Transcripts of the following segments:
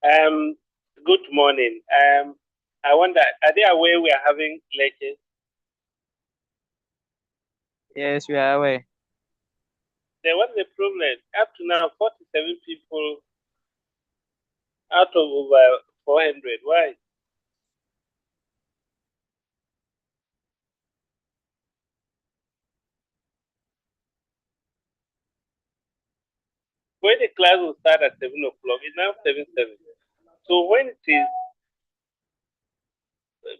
Um, Good morning. I wonder, are they aware we are having lectures? Yes, we are aware. Then what's the problem? Up to now, 47 people out of over 400. Why? When the class will start at 7 o'clock, it's now 7:07. So when it is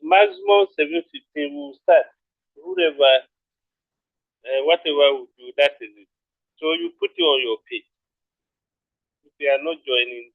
maximum 7:15, we will start. Whoever, whatever we do, that is it. So you put it on your page. If you are not joining,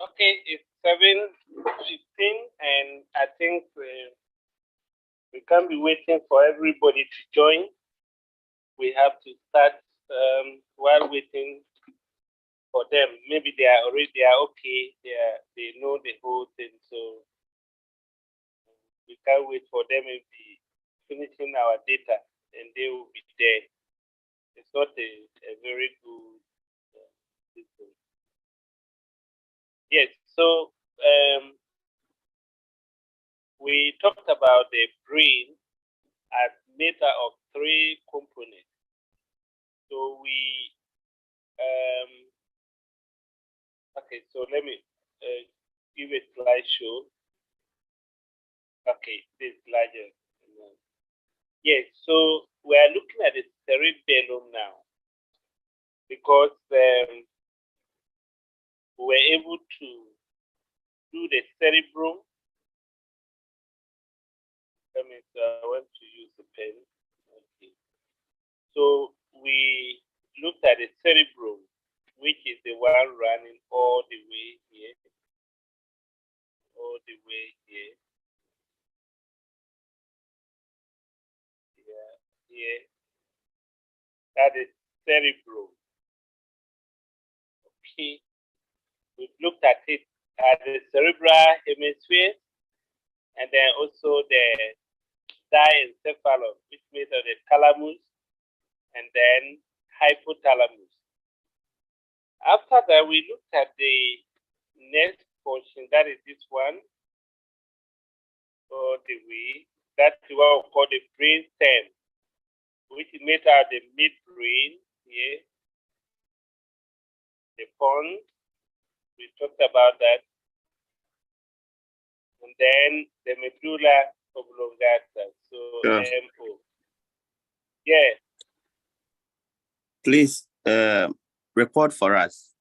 Okay, it's 7:15, and I think we can't be waiting for everybody to join. We have to start while waiting for them. Maybe they are okay. They know the whole thing, so we can't wait for them to be finishing our data, and they will be there. It's not a very good system. Yes. So we talked about the brain as made up of three components. So we okay. So let me give a slideshow. Okay, this larger. Yes. So we are looking at the cerebellum now because we were able to do the cerebrum. That means I want to use the pen. Okay. So we looked at the cerebrum, which is the one running all the way here, all the way here, here, here. That is cerebrum. Okay. We've looked at it at the cerebral hemisphere, and then also the diencephalon, which means of the thalamus, and then hypothalamus. After that, we looked at the next portion, that is this one, all the way. That's what we call the brain stem, which is made out of the midbrain here, the pons. We talked about that. And then the medulla oblongata, so MO. Yeah. Please record for us.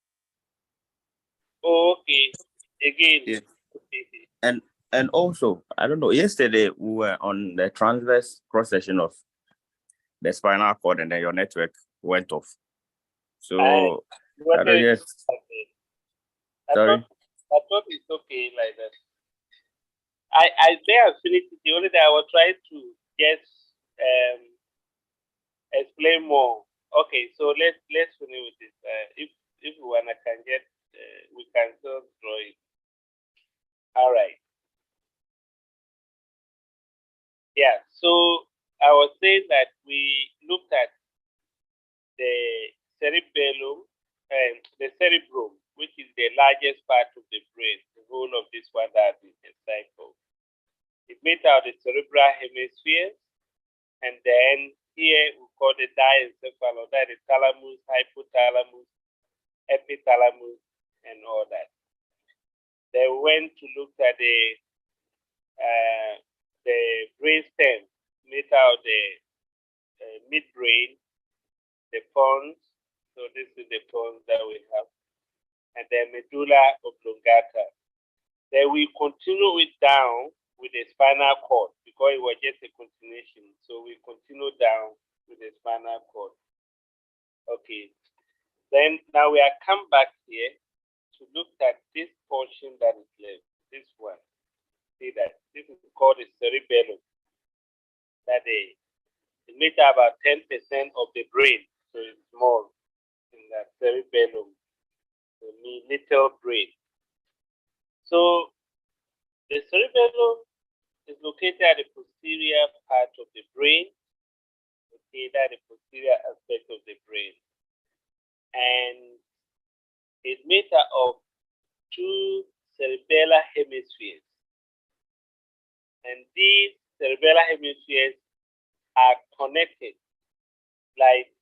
Oh, okay. Again. Yeah. And also, I don't know, yesterday we were on the transverse cross section of the spinal cord, and then your network went off. So I don't yes. Sorry. I thought it's okay like that. I may have finished it. The only thing I was trying to just explain more. Okay, so let's finish with this. If we wanna can get we can still draw it. All right. Yeah. So I was saying that we looked at the cerebellum and the cerebrum, which is the largest part of the brain, the whole of this one that is a cycle. It made out the cerebral hemisphere, and then here we call the diencephalon, that is thalamus, hypothalamus, epithalamus, and all that. They went to look at the brain stem, made out the midbrain, the pons. So this is the pons that we have, and the medulla oblongata. Then we continue it down with the spinal cord because it was just a continuation. So we continue down with the spinal cord. Okay. Then now we are come back here to look at this portion that is left. This one. See that this is called the cerebellum. That it makes about 10% of the brain. So it's small in that cerebellum. So little brain. So the cerebellum is located at the posterior part of the brain, located at the posterior aspect of the brain. And it's made up of two cerebellar hemispheres. And these cerebellar hemispheres are connected. Like,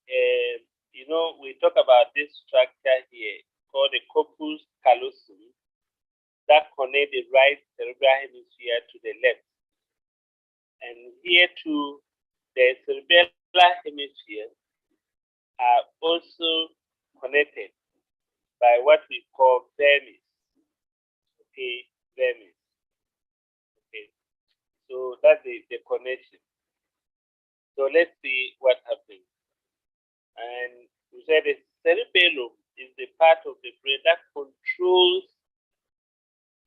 you know, we talk about this structure here called the corpus callosum that connect the right cerebral hemisphere to the left. And here too, the cerebellar hemispheres are also connected by what we call vermis. Okay, vermis. Okay, so that's the connection. So let's see what happens. And we said the cerebellum is the part of the brain that controls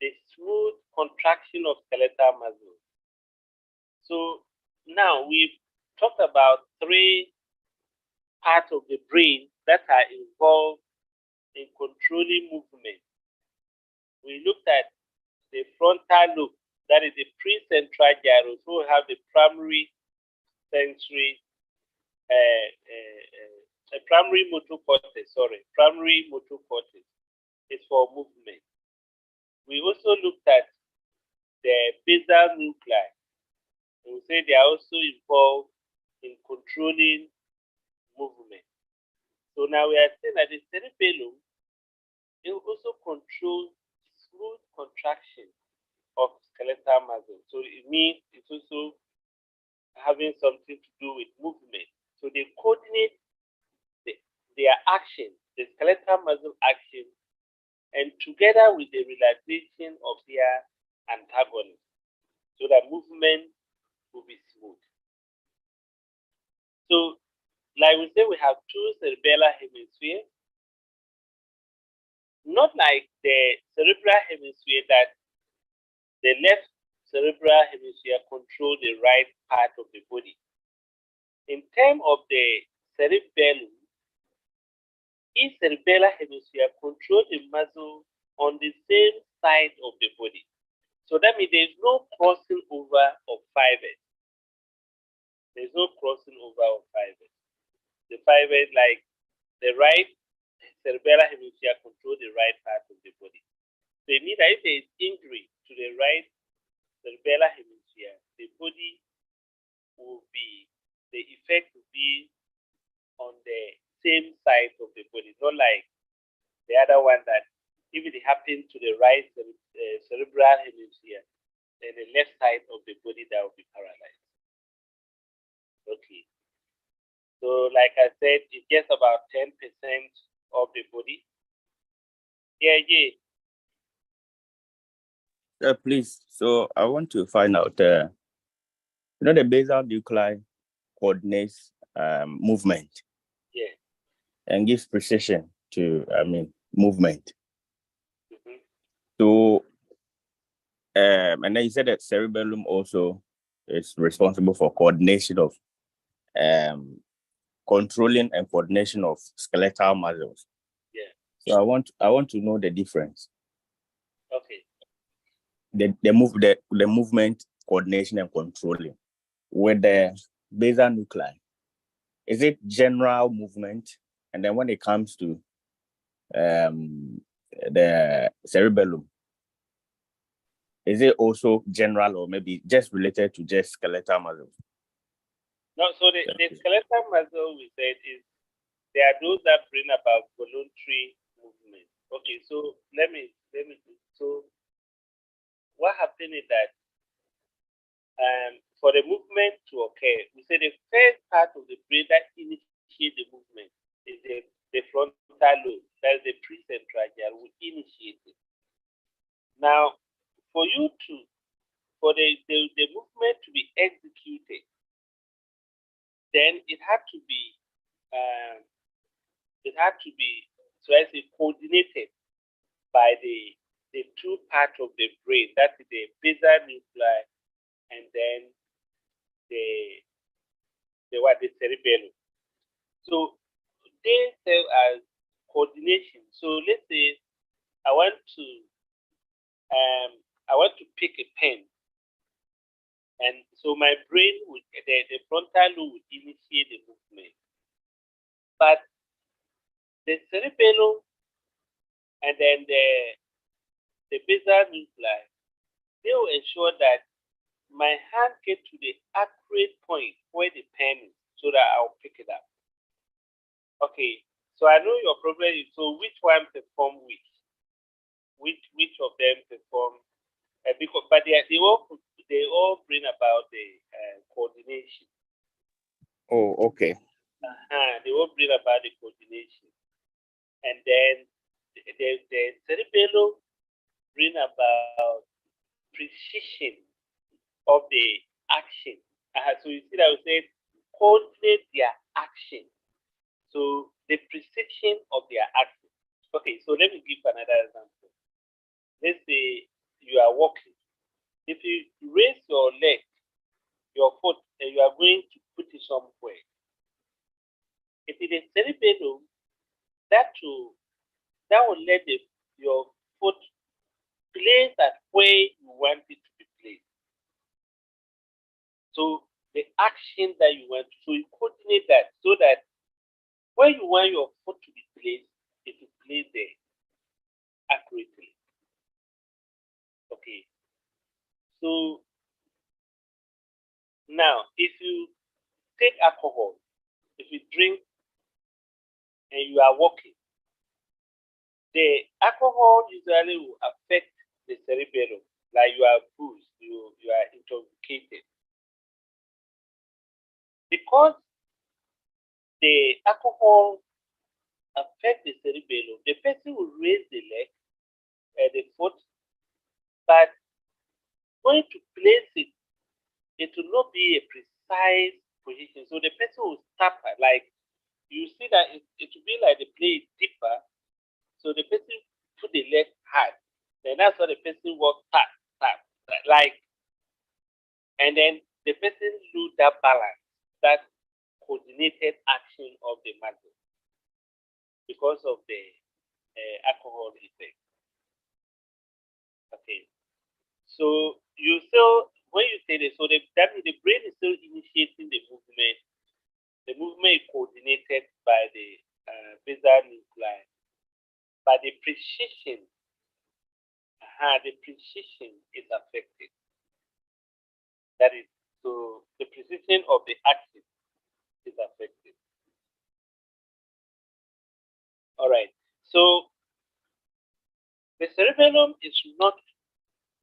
the smooth contraction of skeletal muscles. So now we've talked about 3 parts of the brain that are involved in controlling movement. We looked at the frontal lobe, that is the precentral gyrus, who have the primary sensory, primary motor cortex, primary motor cortex is for movement. We also looked at the basal nuclei. We say they are also involved in controlling movement. So now we are saying that the cerebellum, it also controls smooth contraction of skeletal muscle. So it means it's also having something to do with movement. So they coordinate their action, the skeletal muscle action, and together with the relaxation of their antagonist, so that movement will be smooth. So, like we say, we have 2 cerebellar hemispheres, not like the cerebral hemisphere that the left cerebral hemisphere controls the right part of the body. In terms of the cerebellum, each cerebellar hemisphere controls the muscle on the same side of the body. So that means there's no crossing over of fibers. There's no crossing over of fibers. The fibers, like the right cerebellar hemisphere, control the right part of the body. So it means that if there is injury to the right cerebellar hemisphere, the body will be, the effect will be on the same side of the body, not like the other one that if it happens to the right cerebral hemisphere, then the left side of the body that will be paralyzed. Okay. So like I said, it gets about 10% of the body. Yeah. Please. So I want to find out, the basal nuclei coordinates movement. Yeah. And gives precision to, movement. Mm-hmm. So, and then you said that cerebellum also is responsible for coordination of, controlling and coordination of skeletal muscles. Yeah. So I want to know the difference. Okay. The movement, coordination, and controlling with the basal nuclei. Is it general movement? And then when it comes to the cerebellum, is it also general or maybe just related to just skeletal muscles? No, so the skeletal muscle we said is there are those that bring about voluntary movement. Okay, so let me so what happened is that for the movement to occur, we say the first part of the brain that initiates the movement is the frontal lobe, that's the precentral gyrus, will initiate it. Now, for the movement to be executed, then it had to be so I say coordinated by the 2 parts of the brain, that is the basal nuclei and then the cerebellum. So they serve as coordination. So let's say I want to pick a pen, and so my brain would the frontal lobe would initiate the movement, but the cerebellum and then the basal nuclei, they will ensure that my hand gets to the accurate point where the pen is, so that I'll pick it up. Okay, so I know your problem is, so which one perform which? Which of them perform? Because, but they all bring about the coordination. Oh, okay. They all bring about the coordination, and then the cerebellum bring about precision of the action. So you see that we said coordinate their action. So the precision of their action. Okay, so let me give another example. Let's say you are walking. If you raise your leg, your foot, and you are going to put it somewhere, if it is cerebellum, that will let your foot place at where you want it to be placed. So the action that you want, so you coordinate that so that where you want your foot to be placed, it is placed there accurately. Okay. So now, if you take alcohol, if you drink and you are walking, the alcohol usually will affect the cerebellum, like you are bruised, you are intoxicated. Because the alcohol affects the cerebellum, the person will raise the leg and the foot, but going to place it, it will not be a precise position. So the person will tap her, like you see that it will be like the play deeper. So the person put the leg hard. Then that's why the person walk tap, tap, like, and then the person lose that balance, that coordinated action of the muscle because of the alcohol effect. Okay. So you still, when you say this, so that means the brain is still initiating the movement. The movement is coordinated by the basal nuclei, but the precision is affected. That is, so the precision of the action is affected. All right. So the cerebellum is not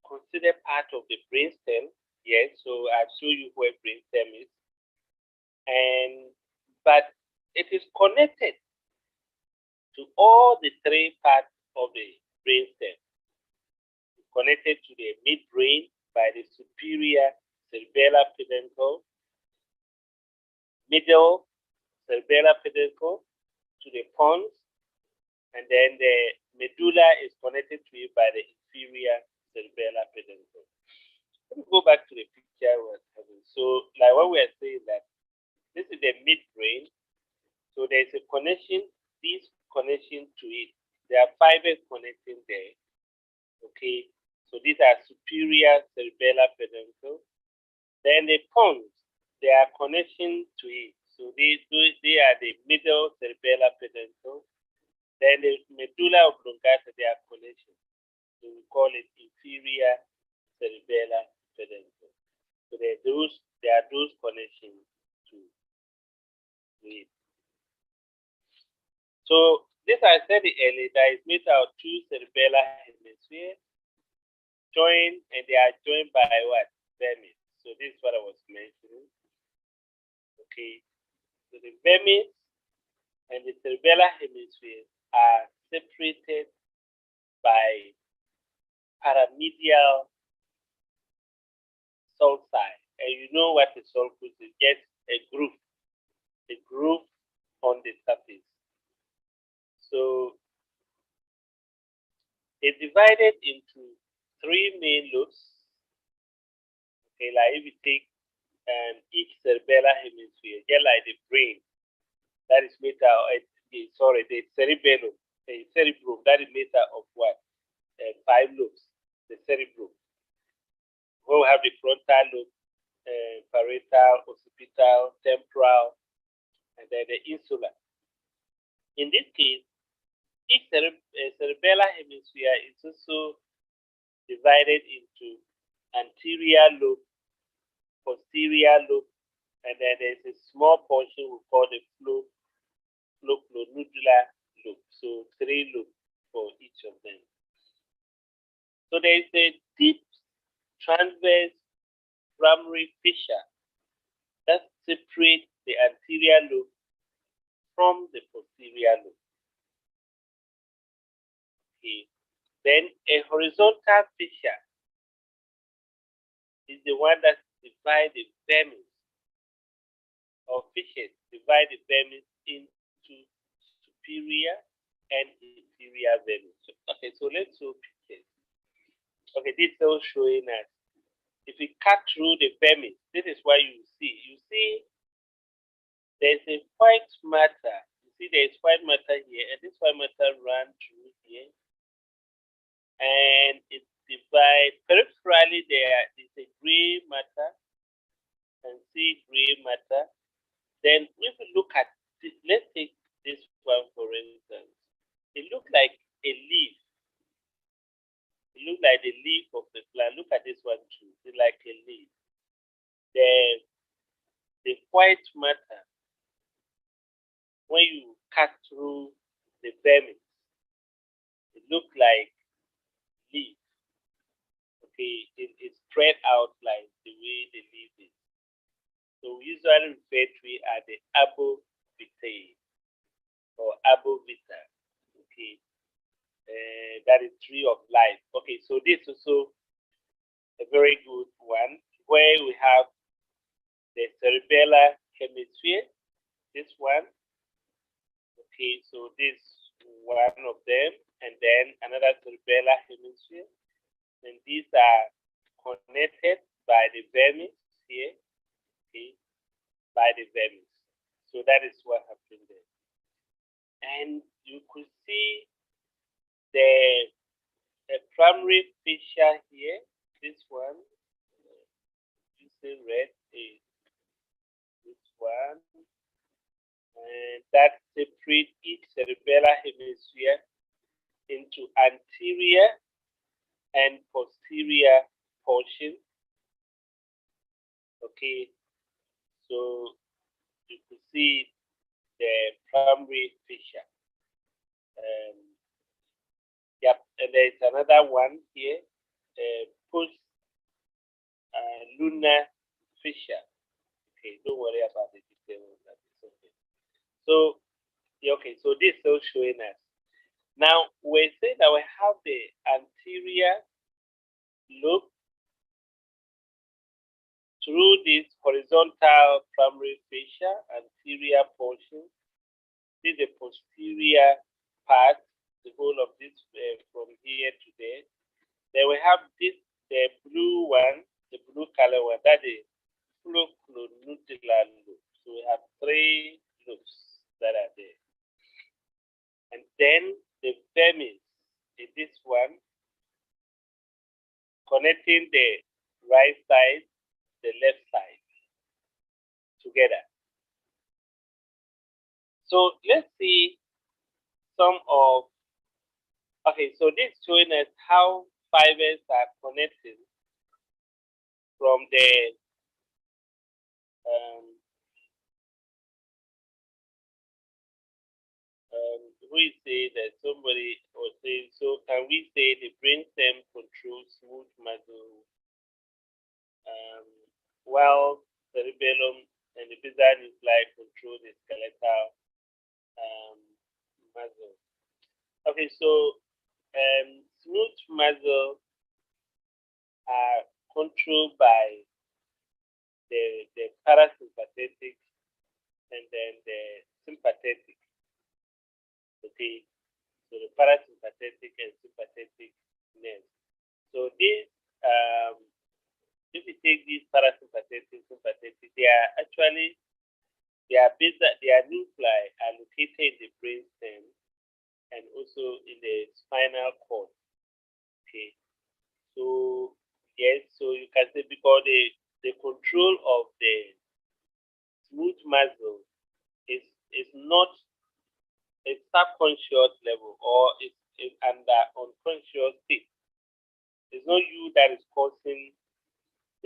considered part of the brainstem yet. So I'll show you where brainstem is, but it is connected to all the three parts of the brainstem. It's connected to the midbrain by the superior cerebellar peduncle, middle cerebellar peduncle to the pons, and then the medulla is connected to it by the inferior cerebellar peduncle. Let me go back to the picture we were having. So, like what we are saying, that this is the midbrain. So there's a connection, this connection to it. There are fibers connecting there. Okay, so these are superior cerebellar peduncle. Then the pons, there are connection to it. So they are the middle cerebellar peduncle. Then the medulla oblongata, they are connection. So we call it inferior cerebellar peduncle. So there are those connections to it. So this I said earlier, that is made out of two cerebellar hemispheres joined, and they are joined by what? Vermis. So this is what I was mentioning. Okay. So the vermis and the cerebellar hemispheres are separated by paramedial sulci. And you know what a sulcus is? Just a groove on the surface. So it's divided into three main lobes. Okay, like if you take each cerebellar hemisphere, just like the brain, that is made out of, the cerebellum, that is made out of what? 5 lobes, the cerebrum. We have the frontal lobe, parietal, occipital, temporal, and then the insular. In this case, each cerebellar hemisphere is also divided into anterior lobe, posterior lobe, and then there's a small portion we call the flonodular lobe. So 3 lobes for each of them. So there is a deep transverse primary fissure that separates the anterior lobe from the posterior lobe. Okay. Then a horizontal fissure is the one that divides the vermis, or fissures divide the vermis into superior and inferior vermis. Okay, so let's show pictures. Okay, this is also showing us if we cut through the vermis, this is what you see. You see there's a white matter. You see there's white matter here, and this white matter runs through here. And it divides peripherally. There is a gray matter, and see gray matter. Then if we look at this, let's take this one for instance. It looks like a leaf. It looks like the leaf of the plant. Look at this one too. It's like a leaf. The white matter, when you cut through the vermis, it looks like leaf. Okay, it's spread out like the way the leaf is. So we usually refer to it as the arbor-vitae or arbor-vita. Okay, that is tree of life. Okay, so this is also a very good one where we have the cerebellar hemisphere. This one. Okay, so this one of them, and then another cerebellar hemisphere. And these are connected by the vermis here, okay, by the vermis. So that is what happened there. And you could see the primary fissure here, this one, you see red is this one, and that separates each cerebellar hemisphere into anterior and posterior portion. Okay, so you can see the primary fissure. Yep, and there's another one here, post lunar fissure. Okay, don't worry about the details. That is okay. So, okay, so this is also showing us. Now we say that we have the anterior loop through this horizontal primary fissure, anterior portion. This is the posterior part, the whole of this from here to there. Then we have this, the blue one, the blue color one, that is flocculonuclear loop. So we have 3 loops that are there. And then the vermis is this one, connecting the right side, the left side together. So let's see some of, okay, so this is showing us how fibers are connected from the we say that somebody was saying, so can we say the brainstem controls smooth muscle, while cerebellum and the basal nuclei control the skeletal muscle? Okay, so smooth muscle are controlled by the parasympathetic and then the sympathetic. Okay, so the parasympathetic and sympathetic nerves. So this, if we take these parasympathetic, sympathetic, they are actually their nuclei are located in the brainstem and also in the spinal cord. Okay, so yes, so you can say because the control of the smooth muscle is not a subconscious level or it's under unconscious state. It's not you that is causing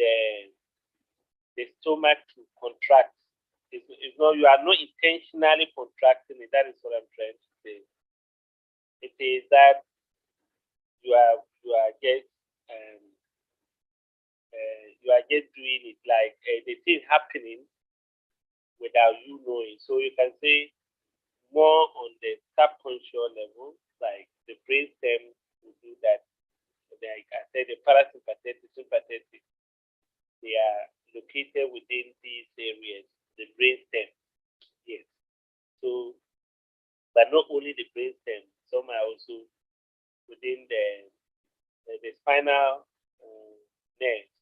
the stomach to contract. It's not, you are not intentionally contracting it. That is what I'm trying to say. It is that you are just doing it like the thing happening without you knowing. So you can say more on the subconscious level, like the brainstem will do that. Like I said, the parasympathetic, sympathetic, they are located within these areas, the brainstem. Yes. So, but not only the brainstem, some are also within the the spinal nerves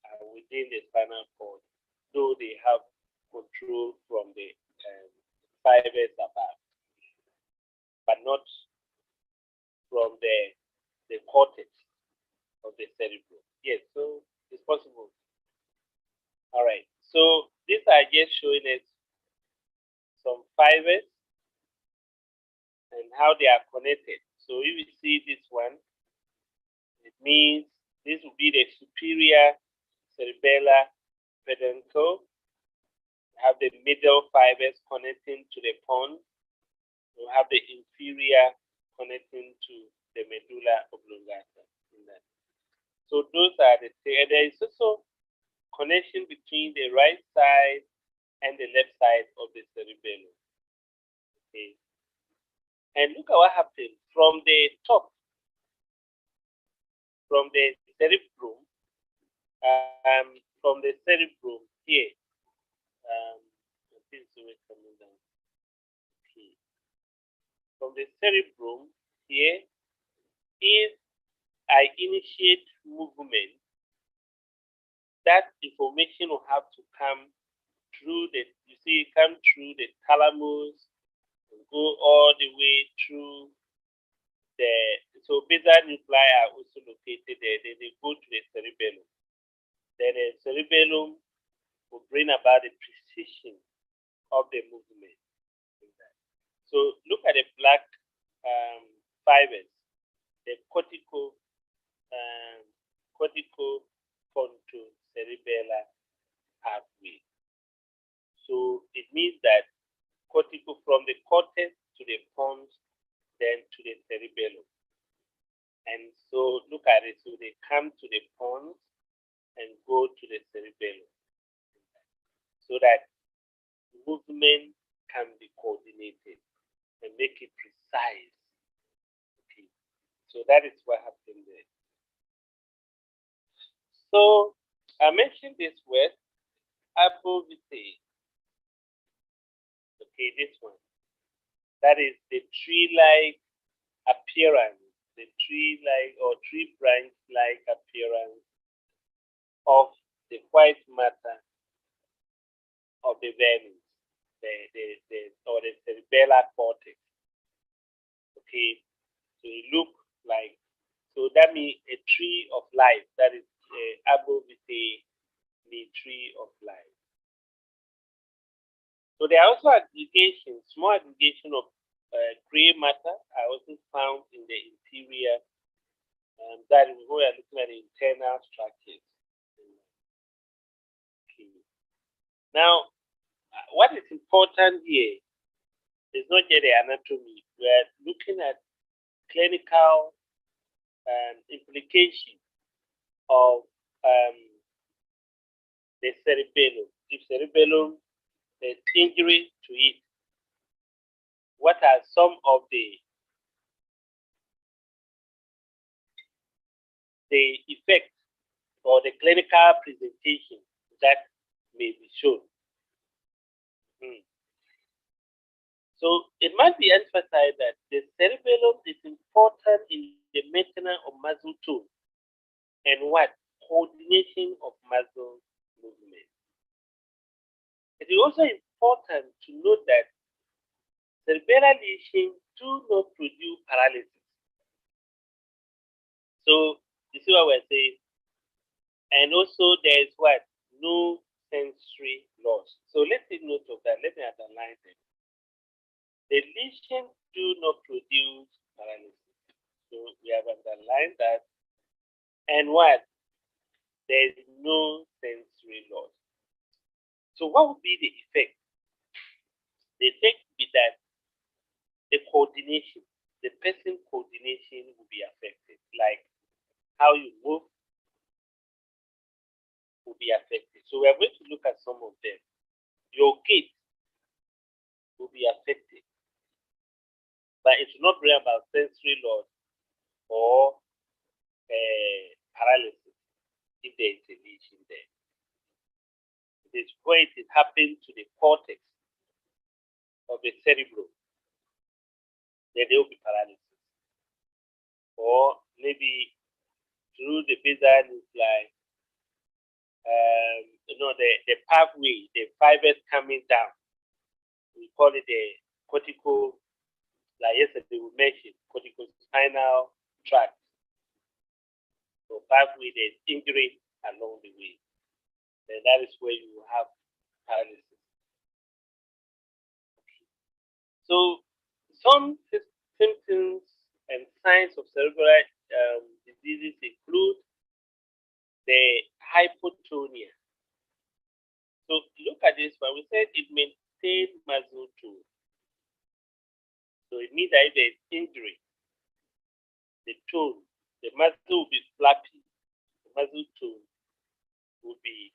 are within the spinal cord, though they have control from the fibers above, but not from the cortex of the cerebrum. Yes, so it's possible. All right, so these are just showing us some fibers and how they are connected. So if you see this one, it means this will be the superior cerebellar peduncle. Have the middle fibers connecting to the pons. We have the inferior connecting to the medulla oblongata. So those are the three. There is also connection between the right side and the left side of the cerebellum. Okay. And look at what happened from the top, from the cerebrum, here. Coming down. Okay. From the cerebrum here, if I initiate movement, that information will have to come through come through the thalamus and go all the way through so basal nuclei are also located there. Then they go to the cerebellum. Then the cerebellum will bring about the precision of the movement. So look at the black fibers, the corticopontocerebellar pathway. So it means that from the cortex to the pons, then to the cerebellum. And so look at it. So they come to the pons and go to the cerebellum, so that movement can be coordinated and make it precise. Okay. So that is what happened there. So I mentioned this word, abovite. Okay, this one. That is the tree-like appearance, the tree-like or tree branch-like appearance of the white matter of the vermis, or the cerebellar cortex. Okay, so it look like, so that means a tree of life. That is abovite, the tree of life. So there are also aggregations, small aggregation of gray matter are also found in the interior. That is where we are looking at the internal structures. Okay. Now, what is important here is not just the anatomy. We are looking at clinical implications of the cerebellum. If cerebellum, there's injury to it, what are some of the effects or the clinical presentation that may be shown? So it must be emphasized that the cerebellum is important in the maintenance of muscle tone and coordination of muscle movement. It is also important to note that cerebellar lesions do not produce paralysis. So you see what we're saying? And also there is no sensory loss. So let's take note of that. Let me underline it. The lesions do not produce paralysis. So we have underlined that. And there is no sensory loss. So what would be the effect? The effect would be that the coordination, the person coordination will be affected. Like how you move will be affected. So we are going to look at some of them. Your gait will be affected, but it will not bring about sensory loss or paralysis if there is a lesion there. It is where it happens to the cortex of the cerebrum, then there will be paralysis. Or maybe through the basal nuclei, the pathway, the fibers coming down. We call it the cortical, like yesterday we mentioned, corticospinal tract. So pathway, there's injury along the way. Then that is where you have paralysis. Okay. So some symptoms and signs of cerebral diseases include the hypotonia. So look at this one. We said it maintains muscle tone. So it means that if there is injury, the tone, the muscle will be flappy. The muscle tone will be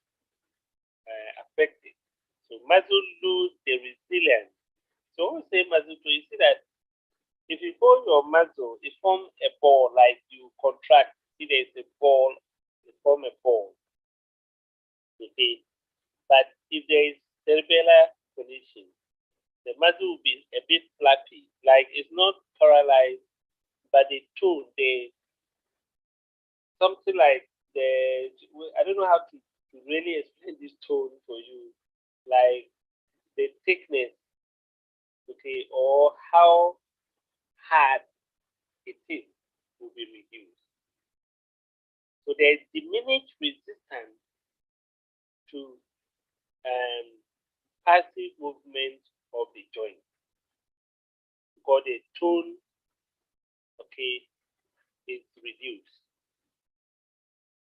affected. So muscle lose the resilience. So when we say muscle tone, you see that if you hold your muscle, it forms a ball, like you contract. See, there is a ball, it forms a ball. Okay. But if there is cerebellar condition, the muscle will be a bit flappy, like it's not paralyzed, but the tone, something like I don't know how to really explain this tone for you, like the thickness, okay, or how hard it is will be reduced. So there's diminished resistance to passive movement of the joint because the tone, okay, is reduced.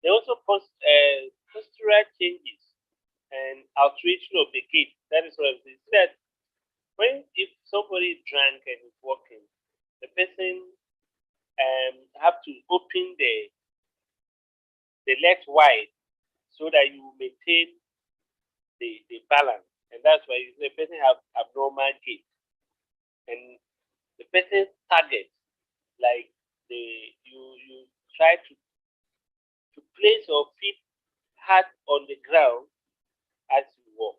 There also postural changes and alteration of the gait. That is what I'm saying. That if somebody is drunk and is walking, the person have to open the legs wide so that you maintain the balance. And that's why the person have abnormal gait. And the person target, like you try to place your feet hard on the ground as you walk.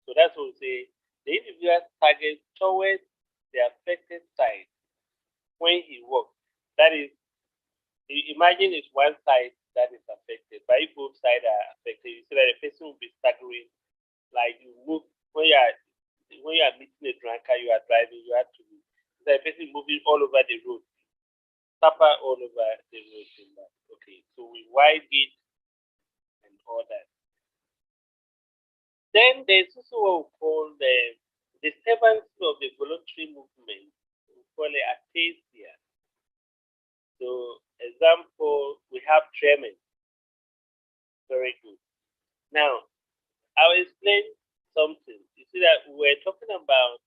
So that's what we say. The individual target towards the affected side when he walks. That is, imagine it's one side that is affected, but if both sides are affected, you see that the person will be staggering. Like you move when you are meeting a drunkard, you are driving, you have to move. The person moving all over the road, supper all over the road. Okay, so we wide it and all that. Then there's also what we call the disturbance of the voluntary movement. We call it ataxia. So, example, we have tremors. Very good. Now, I'll explain something. You see that we're talking about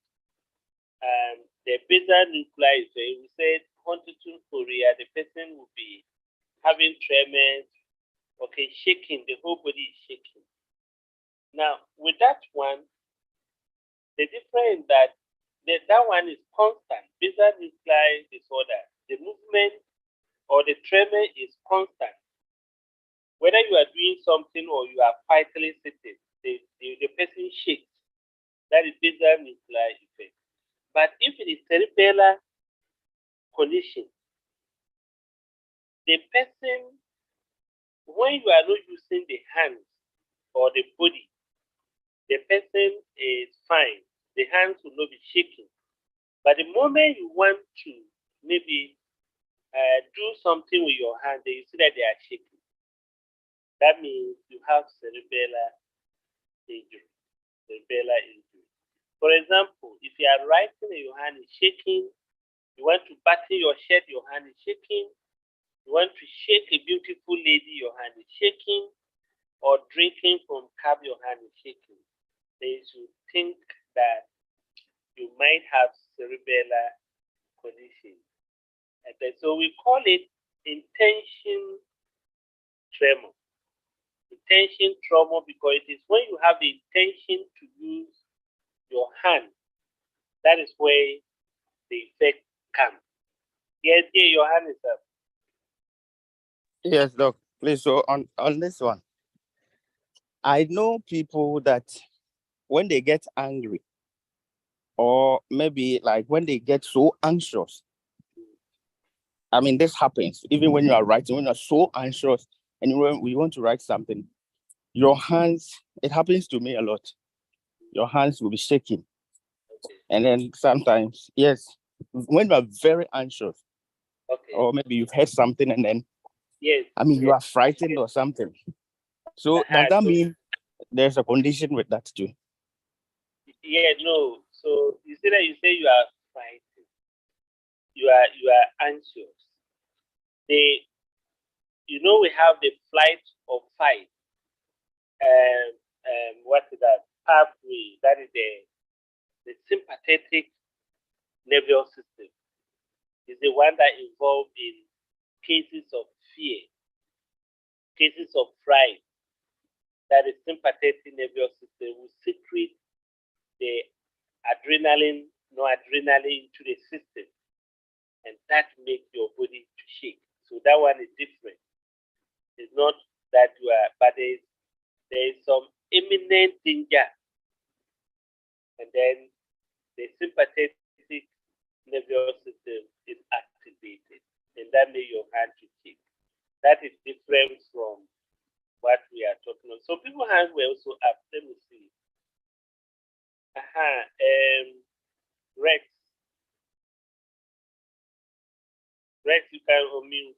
the basal nuclei. So we said Huntington chorea, the person will be having tremors, okay, shaking, the whole body is shaking. Now, with that one, the difference that one is constant. Basal nuclei disorder, the movement or the tremor is constant. Whether you are doing something or you are quietly sitting, the person shakes. That is basal nuclei effect. But if it is cerebellar condition, the person, when you are not using the hands or the body, the person is fine. The hands will not be shaking. But the moment you want to maybe do something with your hand, you see that they are shaking. That means you have cerebellar injury. Cerebellar injury. For example, if you are writing and your hand is shaking, you want to button your shirt, your hand is shaking. You want to shake a beautiful lady, your hand is shaking. Or drinking from cup, your hand is shaking. They should think that you might have cerebellar condition. And then, so we call it intention tremor. Intention tremor because it is when you have the intention to use your hand, that is where the effect comes. Yes, dear, your hand is up. Yes, Doc. Please, so on this one, I know people that when they get angry, or maybe like when they get so anxious, I mean, this happens even when you are writing, when you're so anxious and when we want to write something, your hands, it happens to me a lot. Your hands will be shaking. And then sometimes, yes, when you are very anxious, or maybe you've heard something and then, I mean, you are frightened or something. So does that mean there's a condition with that too? Yeah, no. So you say that you say you are frightened, you are anxious. We have the flight or fight. What is that pathway? That is the sympathetic nervous system. Is the one that involved in cases of fear, cases of fright. That is sympathetic nervous system will secrete the adrenaline, noradrenaline into the system, and that makes your body to shake. So that one is different. It's not that you are, but there is some imminent danger, and then the sympathetic nervous system is activated, and that makes your hand to shake. That is different from what we are talking about. So people's hands were also up. Let me see. Rex. Rex, you can unmute.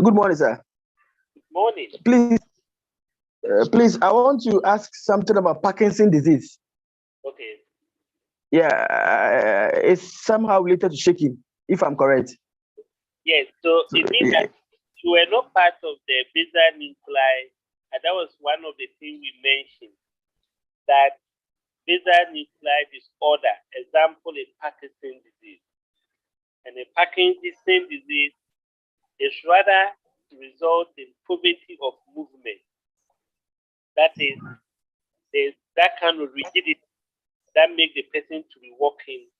Good morning, sir. Good morning. Please, I want to ask something about Parkinson's disease. Okay. Yeah, it's somehow related to shaking, if I'm correct. Yes, so it means that you were not part of the basal nuclei, and that was one of the things we mentioned, that basal nuclei disorder, example, a Parkinson's disease. And a Parkinson's disease is rather to result in poverty of movement. That is, there's that kind of rigidity that makes the person to be walking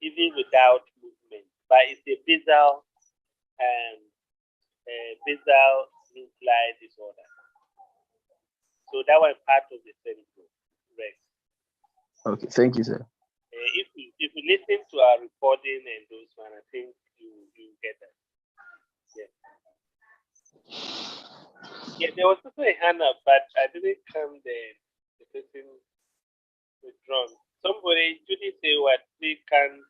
even without movement. But it's a basal nuclei disorder. So that was part of the cerebral. Right. Okay, thank you, sir. If you listen to our recording and those one, I think you get that. Yeah, there was also a hand up, but I didn't come there. The person withdrawn. Somebody, Judy say what? Can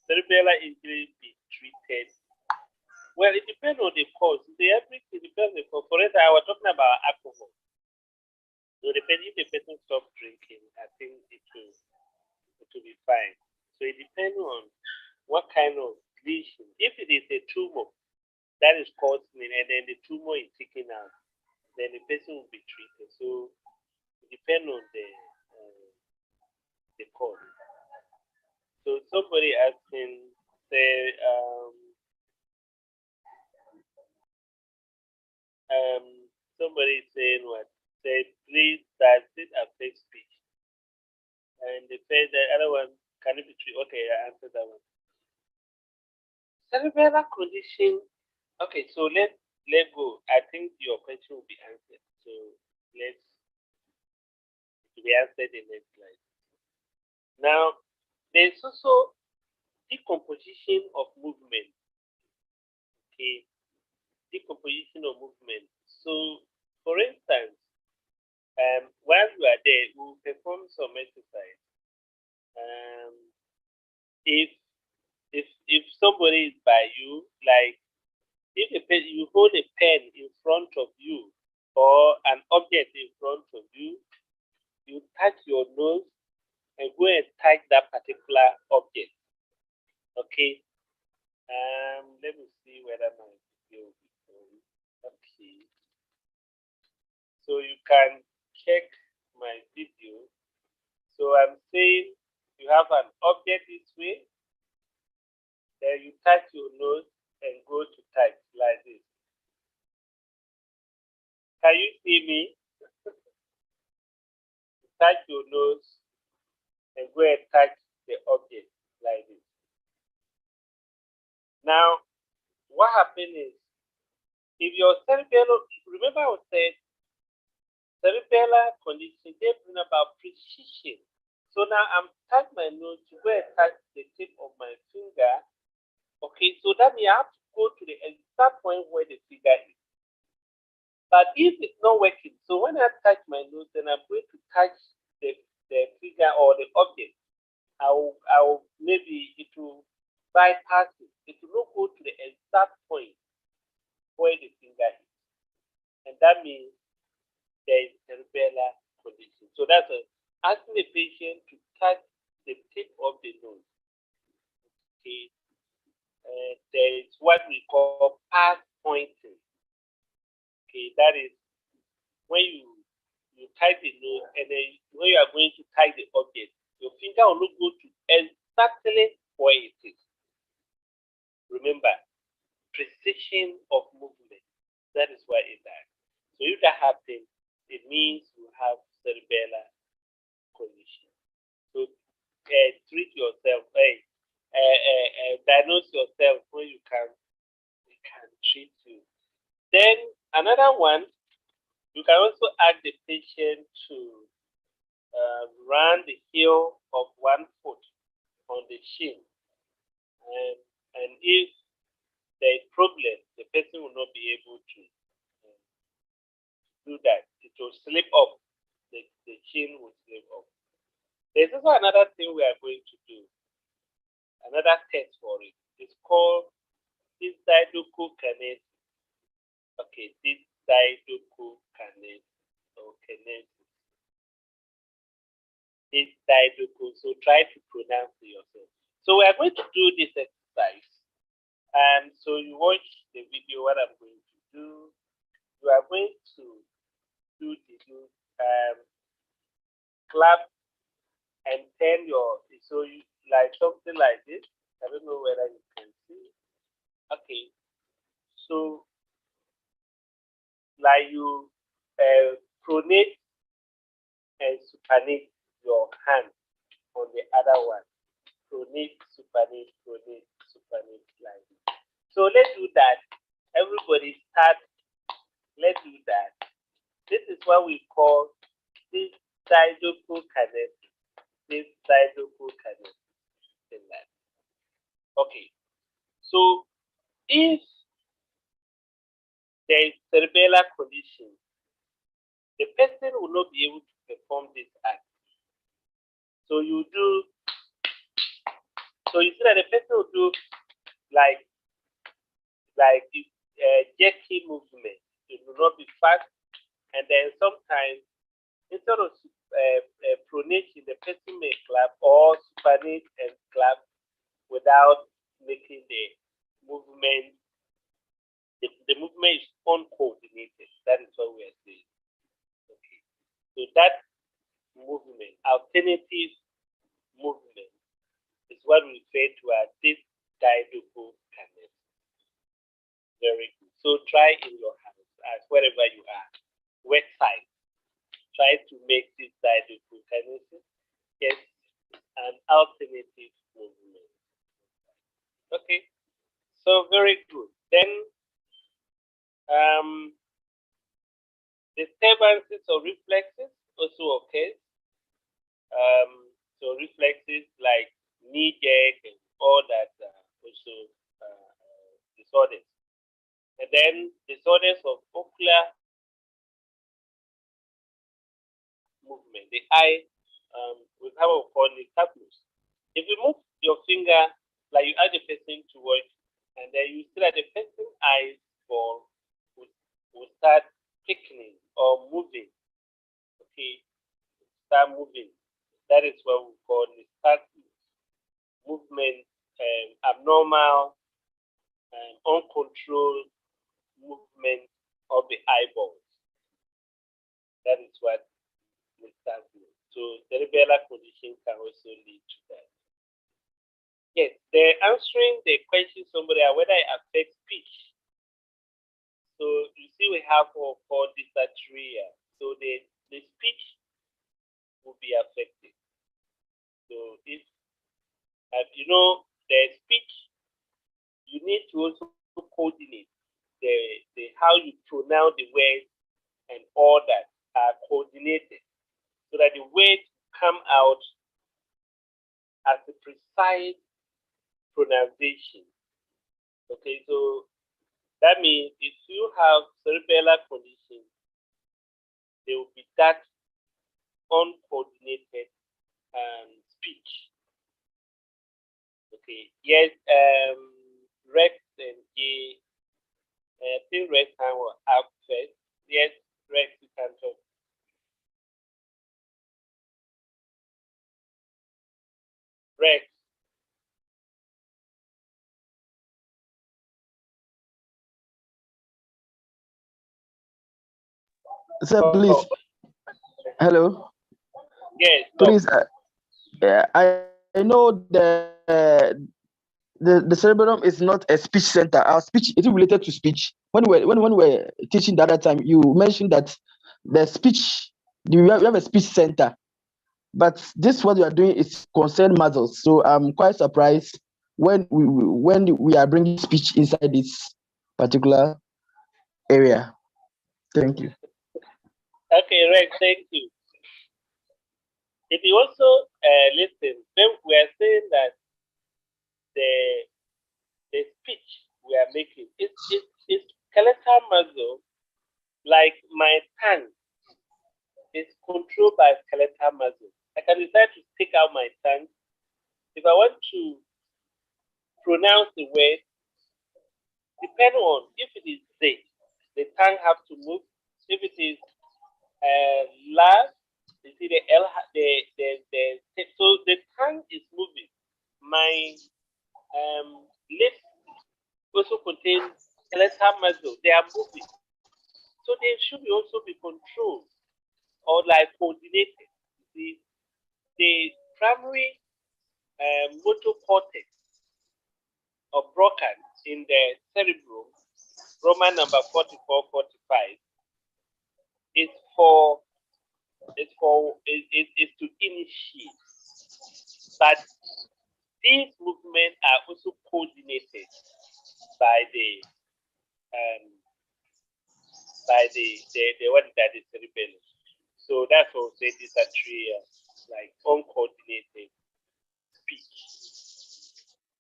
cerebral injury be treated? Well, it depends on the cause. Everything depends on the cause. For instance, I was talking about alcohol. So depending if the person stops drinking, I think it will be fine. So it depends on what kind of lesion. If it is a tumor that is causing it, and then the tumor is taken out, then the person will be treated. So it depends on the cause. So somebody asking, say, somebody saying what? Say, please, does it affect speech? And they say the other one, can it be treated? Okay, I answered that one. Cerebral condition. Okay, so let go. I think your question will be answered. So it will be answered in the next slide. Now, there's also decomposition of movement. Okay, decomposition of movement. So, for instance, while you are there, we'll perform some exercise. If somebody is by you, like if you hold a pen in front of you or an object in front of you, you touch your nose and go and touch that particular object. Okay. Let me see whether my video will be on. Okay. So you can check my video. So I'm saying you have an object this way, then you touch your nose and go to touch like this. Can you see me? Touch your nose and go and touch the object like this. Now, what happens is, if your cerebral, remember I said, cerebral condition, they bring about precision. So now I'm touching my nose to go and touch the tip of my finger Okay, so that means I have to go to the exact point where the figure is. But if it's not working, so when I touch my nose, then I'm going to touch the figure or the object. I'll maybe it will bypass it. It will not go to the exact point where the finger is. And that means there is cerebellar condition. So that's asking the patient to touch the tip of the nose. Okay. There is what we call pass pointing. Okay, that is when you touch the nose, and then when you are going to touch the object, your finger will not go to exactly where it is. Remember, precision of movement. That is why it does. So if that happens, it means you have cerebellar condition. So treat yourself, diagnose yourself when you can treat you. Then another one, you can also ask the patient to run the heel of one foot on the shin. And if there is problem, the person will not be able to do that. It will slip off. The shin will slip off. There's also another thing we are going to do. Another test for it. It's called dystocokinesis. Okay, dystocokinesis or kinesis. So try to pronounce it yourself. So we are going to do this exercise. And so you watch the video, what I'm going to do. You are going to do clap and turn your, so you like something like this. I don't know whether you can see. Okay. So like you pronate and supinate your hand on the other one. Pronate, supinate, like this. So let's do that. Everybody start. Let's do that. This is what we call this dystocokinesis. This dystocokinesis. Okay. So if there is cerebellar condition, the person will not be able to perform this act. So you see that the person will do like jerky movement. It will not be fast, and then sometimes instead of pronation, the person may clap or supinate and clap without making the movement. The movement is uncoordinated. That is what we are saying. Okay. So that movement, alternative movement, is what we refer to as this dystocokinesis. Very good. So try in your hands, as wherever you are, website. Try to make this dystocokinesis get an alternative movement. Okay. So very good. Then disturbances or reflexes also occurs. So reflexes like knee jerk and all that also disorders. And then disorders of ocular movement. The eye, we have what we call nystagmus. If you move your finger, like you ask the person to watch, and then you see that the person's eyes will start thickening or moving. Okay, start moving. That is what we call nystagmus. Movement, abnormal, uncontrolled movement of the eyeballs. That is what nystagmus. So cerebellar condition can also lead to that. Yes, they're answering the question somebody whether it affects speech. So you see we have what we call dysarthria. So the speech will be affected. So if you know the speech, you need to also coordinate the how you pronounce the words and all that are coordinated so that the words come out as a precise pronunciation. Okay, so that means if you have cerebellar condition, there will be that uncoordinated speech. Okay, yes, Rex and J, I think Rex will have first. Yes, Rex, you can talk. Rex. Sir, please. Oh, Hello. yes, Please. I know the cerebellum is not a speech center. Our speech is it related to speech. When we were teaching the other time, you mentioned that the speech we have a speech center, but this what you are doing is concern muscles. So I'm quite surprised when we are bringing speech inside this particular area. Thank you. okay, Rex, thank you. If you also listen, then we are saying that the speech we are making is skeletal muscle, like my tongue is controlled by skeletal muscle. I can decide to stick out my tongue. If I want to pronounce the word, depending on if it is Z, the tongue have to move. If it is la, you see the L, so the tongue is moving. My lips also contain skeletal muscle. They are moving. So they should also be controlled or like coordinated. You see, the primary motor cortex or broken in the cerebrum, Roman number 44, 45, is for is to initiate. But these movements are also coordinated by the what is that, the cerebellum. So that's what say these are three like uncoordinated speech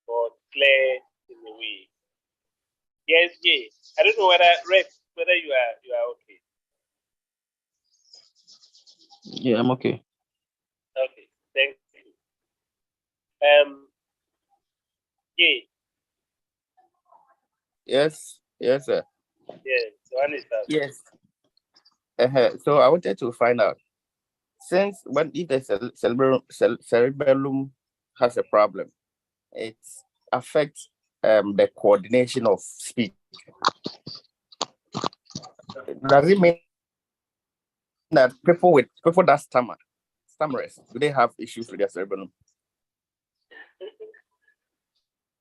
or clear in a way. Yes, yeah. I don't know whether you are okay. Yeah, I'm okay. Okay, thank you. Yeah, Yes, yes, sir. yes, one is that. Yes. So I wanted to find out, since when if the cerebellum has a problem, it affects the coordination of speech. Does it mean that people that stammerers, do they have issues with their cerebellum?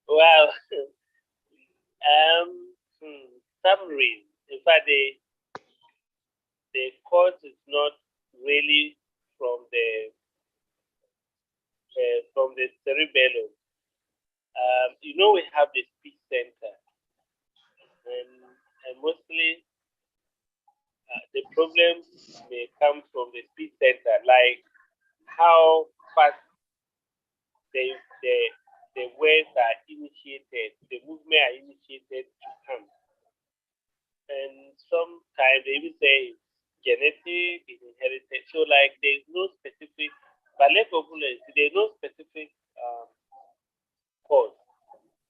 Well, summary. In fact, the cause is not really from the cerebellum. We have the speech center, and mostly the problem may come from the speech center, like how fast the the the words are initiated, the movement are initiated to come. And sometimes they even say genetic is inherited. So like there's no specific, but let's open it. There's no specific cause.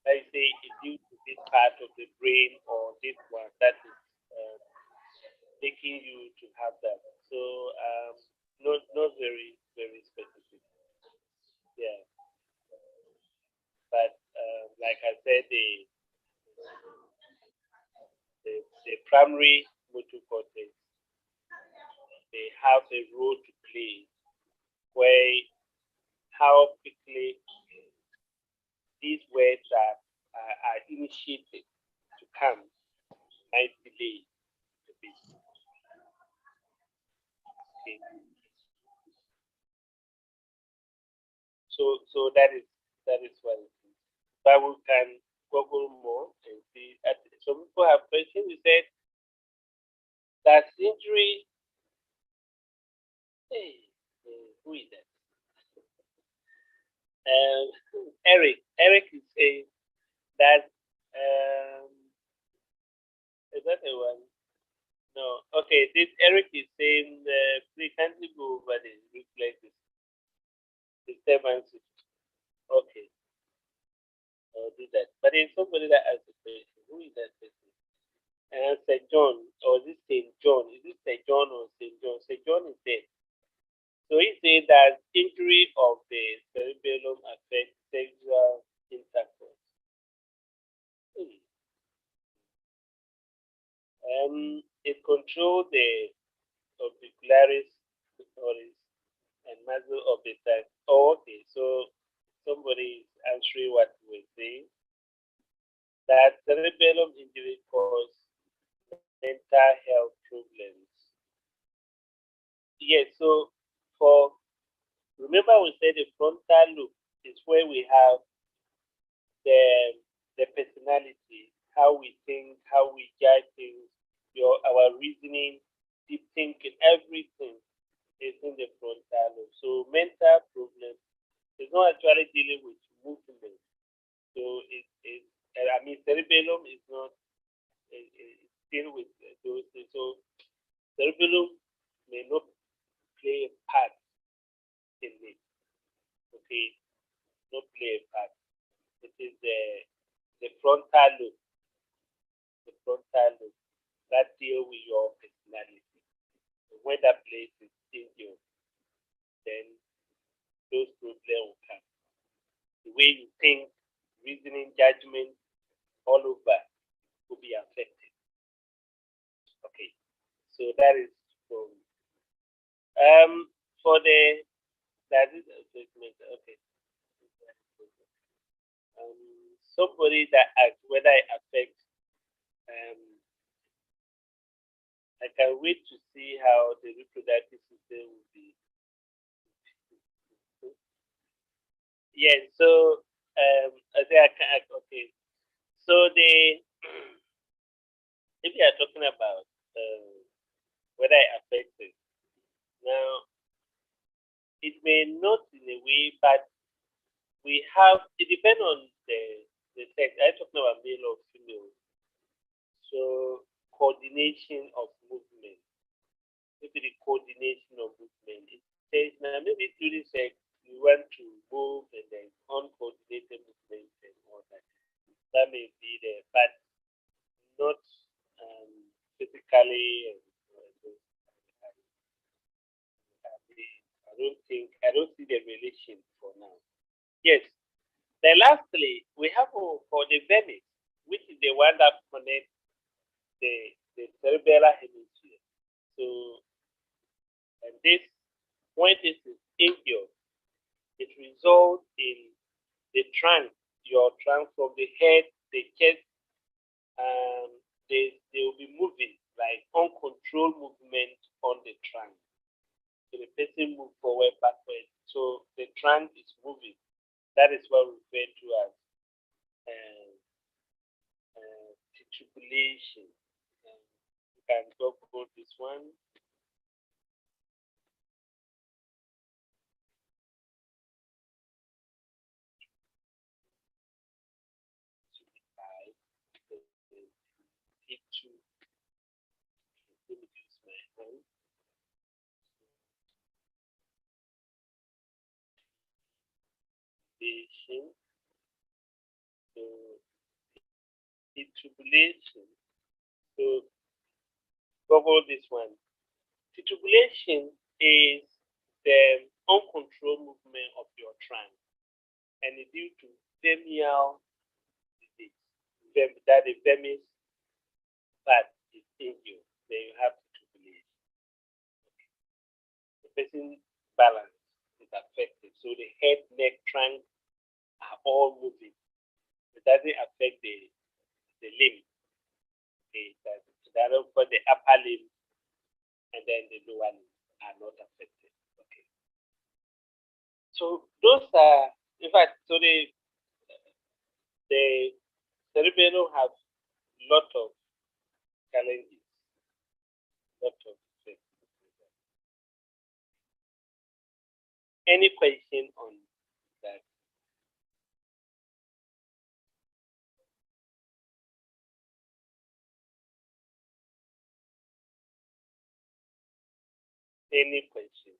Like say it's due to this part of the brain or this one that is making you to have that. So not very very specific. Yeah. But like I said, the primary motor cortex, they have a role to play where how quickly these words are initiated to come might delay a bit. Okay. So that is what it is. But we can Google more and see. Some people have questions. We said that injury. Hey, who is that? Eric is saying that Is that the one? No. Okay. This Eric is saying please kindly go over the reflex disturbances. Okay. I'll do that. But there's somebody that asked the question. Who is that person? And St. John, or is it St. John? Is it St. John or St. John? St. John is dead. So he said that injury of the cerebellum affects sexual intercourse. It controls the orbicularis oris and muscle of the thigh. Oh, okay. So somebody is answering what we say. That cerebellum injury causes mental health problems. Yes. So remember we said the frontal lobe is where we have the personality, how we think, how we judge things, our reasoning, deep thinking, everything is in the frontal lobe. So mental problems is not actually dealing with movement. So cerebellum is not dealing with those things. So cerebellum may not play a part in it. Okay, not play a part. It is the frontal lobe, that deal with your personality. When that place is injured, then those problems will come. The way you think, reasoning, judgment, all over will be affected. Okay, so that is for that is assessment. Okay. Somebody that asked whether it affects. I can wait to see how the reproductive system will be. Yes. So I say I can. Okay. So if you are talking about whether it affects it, now it may not in a way, but we have. It depends on the sex. I'm talking about male or female. So coordination of movement. Maybe the coordination of movement. It says now maybe during sex you want to move and then uncoordinated movement and all that. That may be there, but not physically. I don't see the relation for now. Yes. Then lastly, we have for the vermis, which is the one that connects the cerebellar hemisphere. So, and this, when this is injured, it results in the trunk, your trunk from the head, the chest, they will be moving like uncontrolled movement on the trunk. So the person moves forward, backward. So the trunk is moving. That is what we refer to as titubulation. You can go for this one. Let me use my hand. So titubulation. So Google this one. Titubulation is the uncontrolled movement of your trunk, and it's due to vermial disease. That the vermis part is injured, then you have titubulation. The person's balance is affected, so the head, neck, trunk are all moving. It doesn't affect the limb. Okay, for the upper limb and then the lower limb are not affected. Okay. So those are, in fact, so the cerebellum have lot of challenges, lot of things. Any question on that? Any question?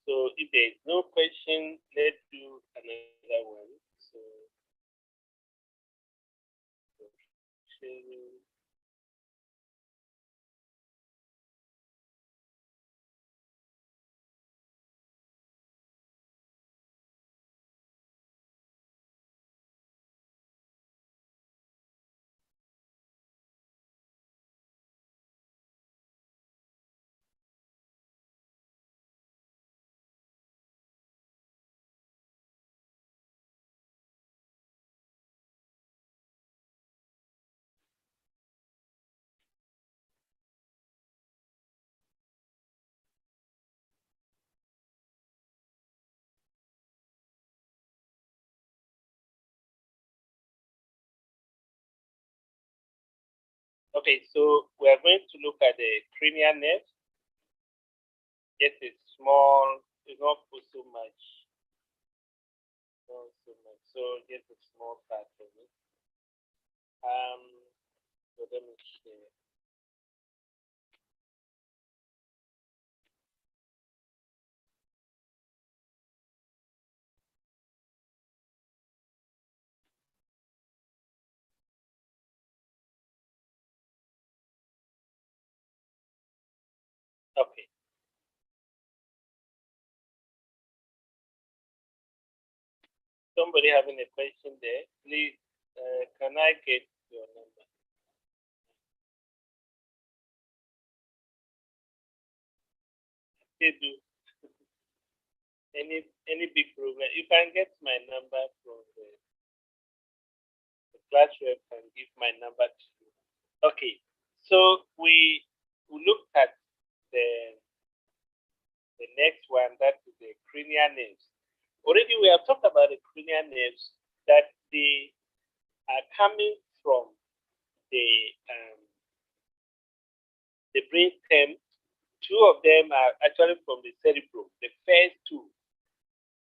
So if there is no question, let's do another one. So sharing. Okay, so we are going to look at the cranial nerve. Yes, it's small, it's not put so much. Not so much. So just a small part of it. So let me share. Okay. Somebody having a question there? Please, can I get your number? They do. Any big problem? You can get my number from the class rep and give my number to you. Okay. So we looked at the next one, that is the cranial nerves. Already we have talked about the cranial nerves, that they are coming from the brainstem. Two of them are actually from the cerebrum. The first two,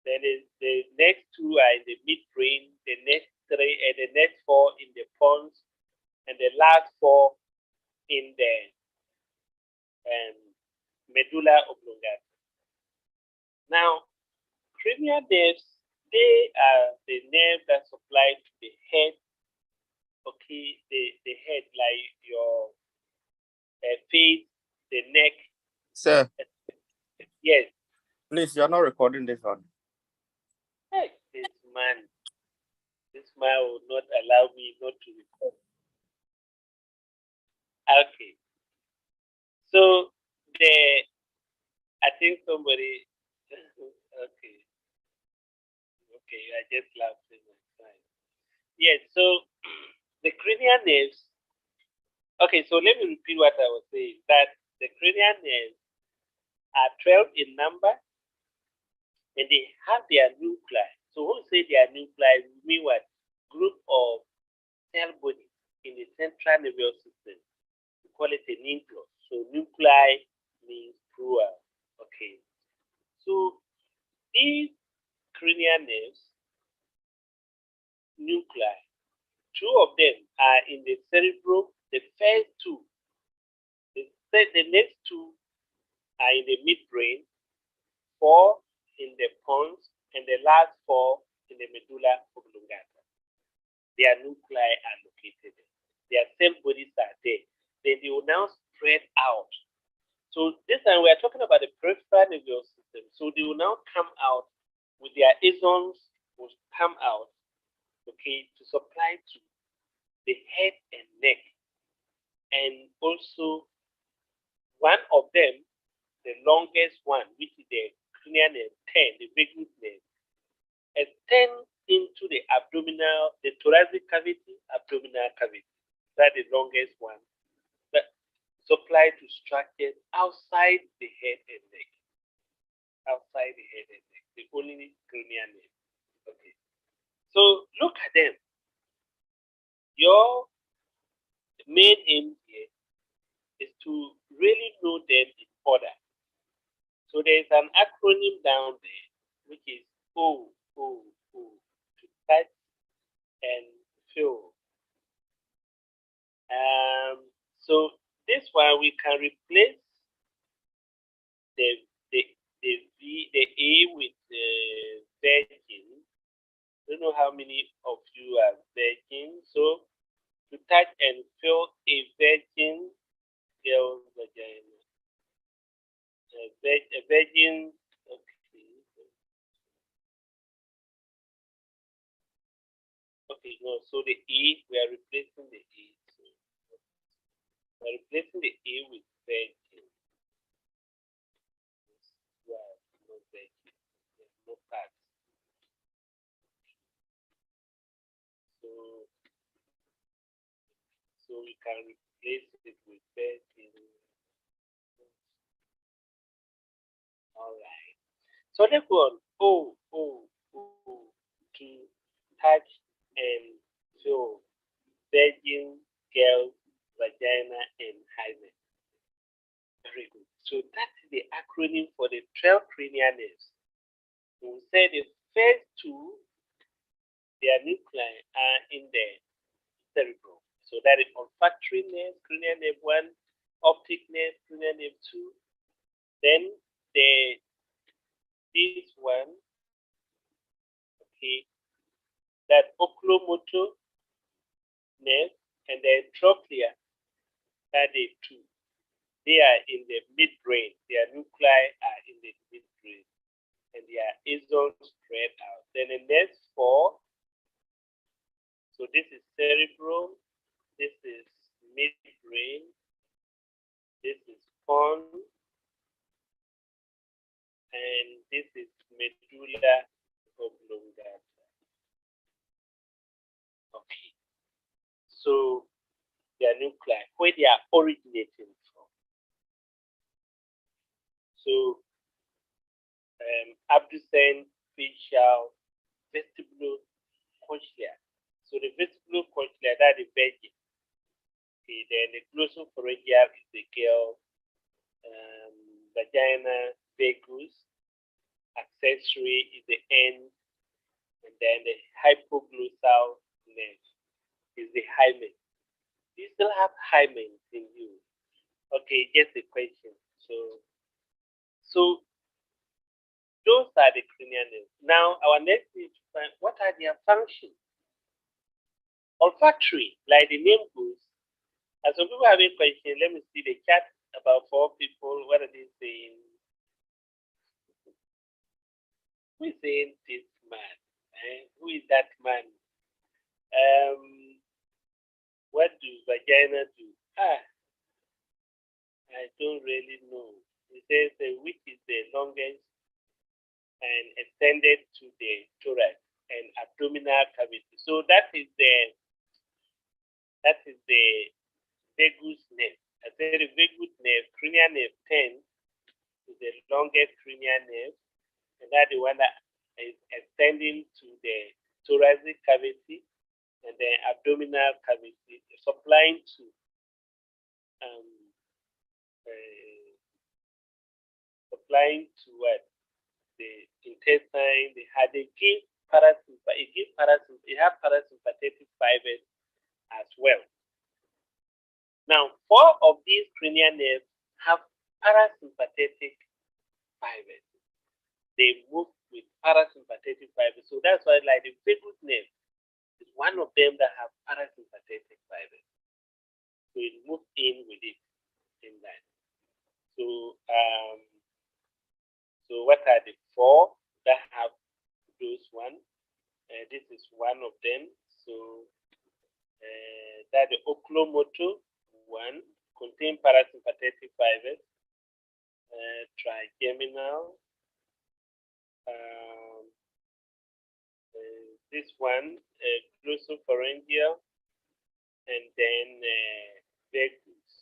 then the next two are in the midbrain, the next three and the next four in the pons, and the last four in the medulla oblongata. Now, cranial nerves, they are the nerve that supply to the head. Okay, the head, like your face, the neck. Sir. Yes. Please, you're not recording this one. Hey, this man will not allow me not to record. Okay. So I think somebody. Okay. Okay, I just laughed in my time. Yes. So the cranial nerves. Okay, so let me repeat what I was saying. That the cranial nerves are 12 in number, and they have their nuclei. So when we say their nuclei, we mean what? Group of cell bodies in the central nervous system. We call it a nucleus. So nuclei means plural. Okay. So these cranial nerves, nuclei, two of them are in the cerebrum. The first two, the next two are in the midbrain, four in the pons, and the last four in the medulla oblongata. Their nuclei are located there. Their cell bodies are there. Then they will now spread out. So this time we are talking about the peripheral nervous system. So they will now come out with their axons, will come out, okay, to supply to the head and neck. And also one of them, the longest one, which is the cranial nerve 10, the vagus nerve, extends into the abdominal, the thoracic cavity, abdominal cavity. That's the longest one. That supply to structures outside the head and neck. Outside the head and neck. The only cranial nerve. Okay. So look at them. Your main aim here is to really know them in order. So there is an acronym down there, which is O, to touch and feel. So this one we can replace the A with virgin. I don't know how many of you are virgin. So to touch and feel a virgin girl's vagina. A virgin. Okay, no. So the A, we are replacing the A. So we are replacing the A with virgin. Well, no virgin. No parts. So we can replace it with virgin. All right. So let's go on. To touch and feel virgin girl vagina and hymen. Very good. So that is the acronym for the 12 cranial nerves. We say the first two, their nuclei are in the cerebrum. So that is olfactory nerve, cranial nerve 1, optic nerve, cranial nerve 2. Then this one, okay, that oculomotor nerve, and then trochlea, that is 2. They are in the midbrain. Their nuclei are in the midbrain, and their axons spread out. Then the next 4. So this is cerebrum, this is midbrain, this is pons, and this is medulla oblongata. Okay. So their nuclei, where they are originating from. So abducent, facial, vestibulocochlear. So the vestibulocochlear, that is the virgin. Okay, then the glossopharyngeal is the girl, vagina, vagus, accessory is the end, and then the hypoglossal nerve is the hymen. Do you still have hymen in you? Okay, just a question. So those are the cranial nerves. Now our next is to find what are their functions. Olfactory, like the name goes. As some people have a question, let me see the chat. About 4 people. What are they saying? Who is saying this man? Who is that man? What do vagina do? I don't really know. It says which is the longest and extended to the thorax and abdominal cavity. So that is the vagus nerve. I said the vagus nerve, cranial nerve 10 is the longest cranial nerve, and that's the one that is extending to the thoracic cavity and the abdominal cavity, supplying to what? The intestine, the heart. They give parasympathetic fibers as well. Now, 4 of these cranial nerves have parasympathetic fibers. They move with parasympathetic fibers. So that's why, like the vagus nerve is one of them that have parasympathetic fibers. So it moves in with it in that. So what are the 4 that have those one? This is one of them. So that the oculomotor one contain parasympathetic fibers. Trigeminal. This one, glossopharyngeal, and then vagus.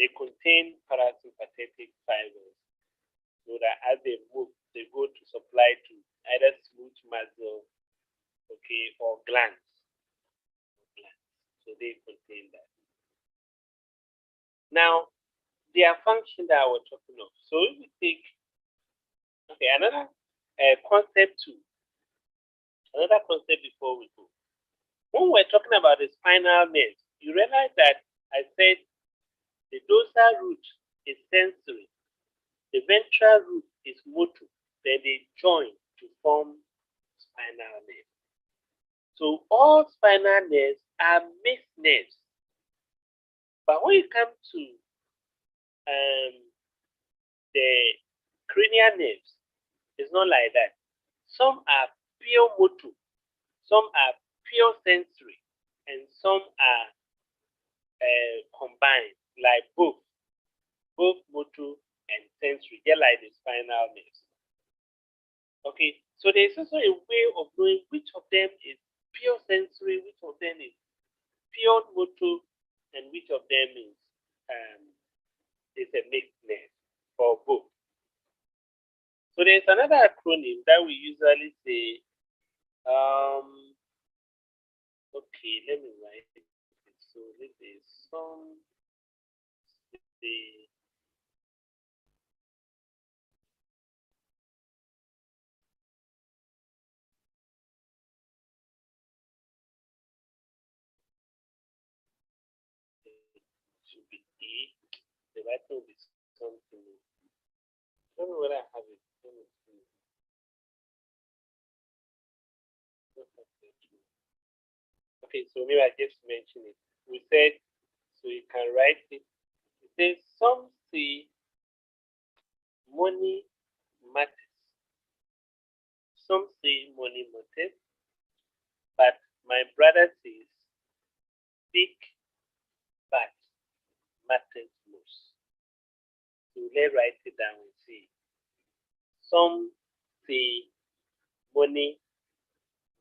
They contain parasympathetic fibers, so that as they move, they go to supply to either smooth muscle, okay, or glands. So they contain that. Now, their function that we're talking of. So if we take, okay, another concept too. Another concept before we go. When we're talking about the spinal nerves, you realize that I said the dorsal root is sensory, the ventral root is motor, then they join to form spinal nerve. So all spinal nerves are mixed nerves. But when it comes to the cranial nerves, it's not like that. Some are pure motor, some are pure sensory, and some are combined, like both motor and sensory, just like the spinal nerves. Okay, so there's also a way of knowing which of them is pure sensory, which of them is pure motor, and which of them is a mixed nerve or both. So there's another acronym that we usually say. Okay, let me write it. So this is some the should be D. The writing will be something. I don't know whether I have it. Let me see. Okay, so maybe I just mentioned it. We said, so you can write it. It says, some say money matters. Some say money matters. But my brother says, big but matters most. So let's write it down and see. Some say money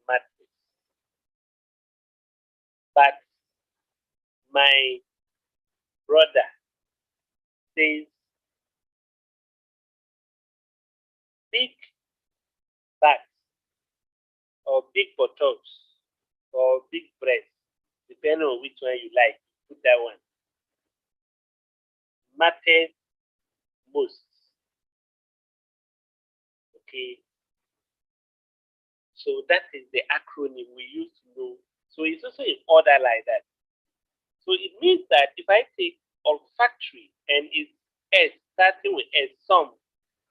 matters. But my brother says big butts or big buttocks or big breasts, depending on which one you like, put that one. Matters most. Okay. So that is the acronym we use to know. So it's also in order like that. So it means that if I take olfactory and it's S, starting with S, some,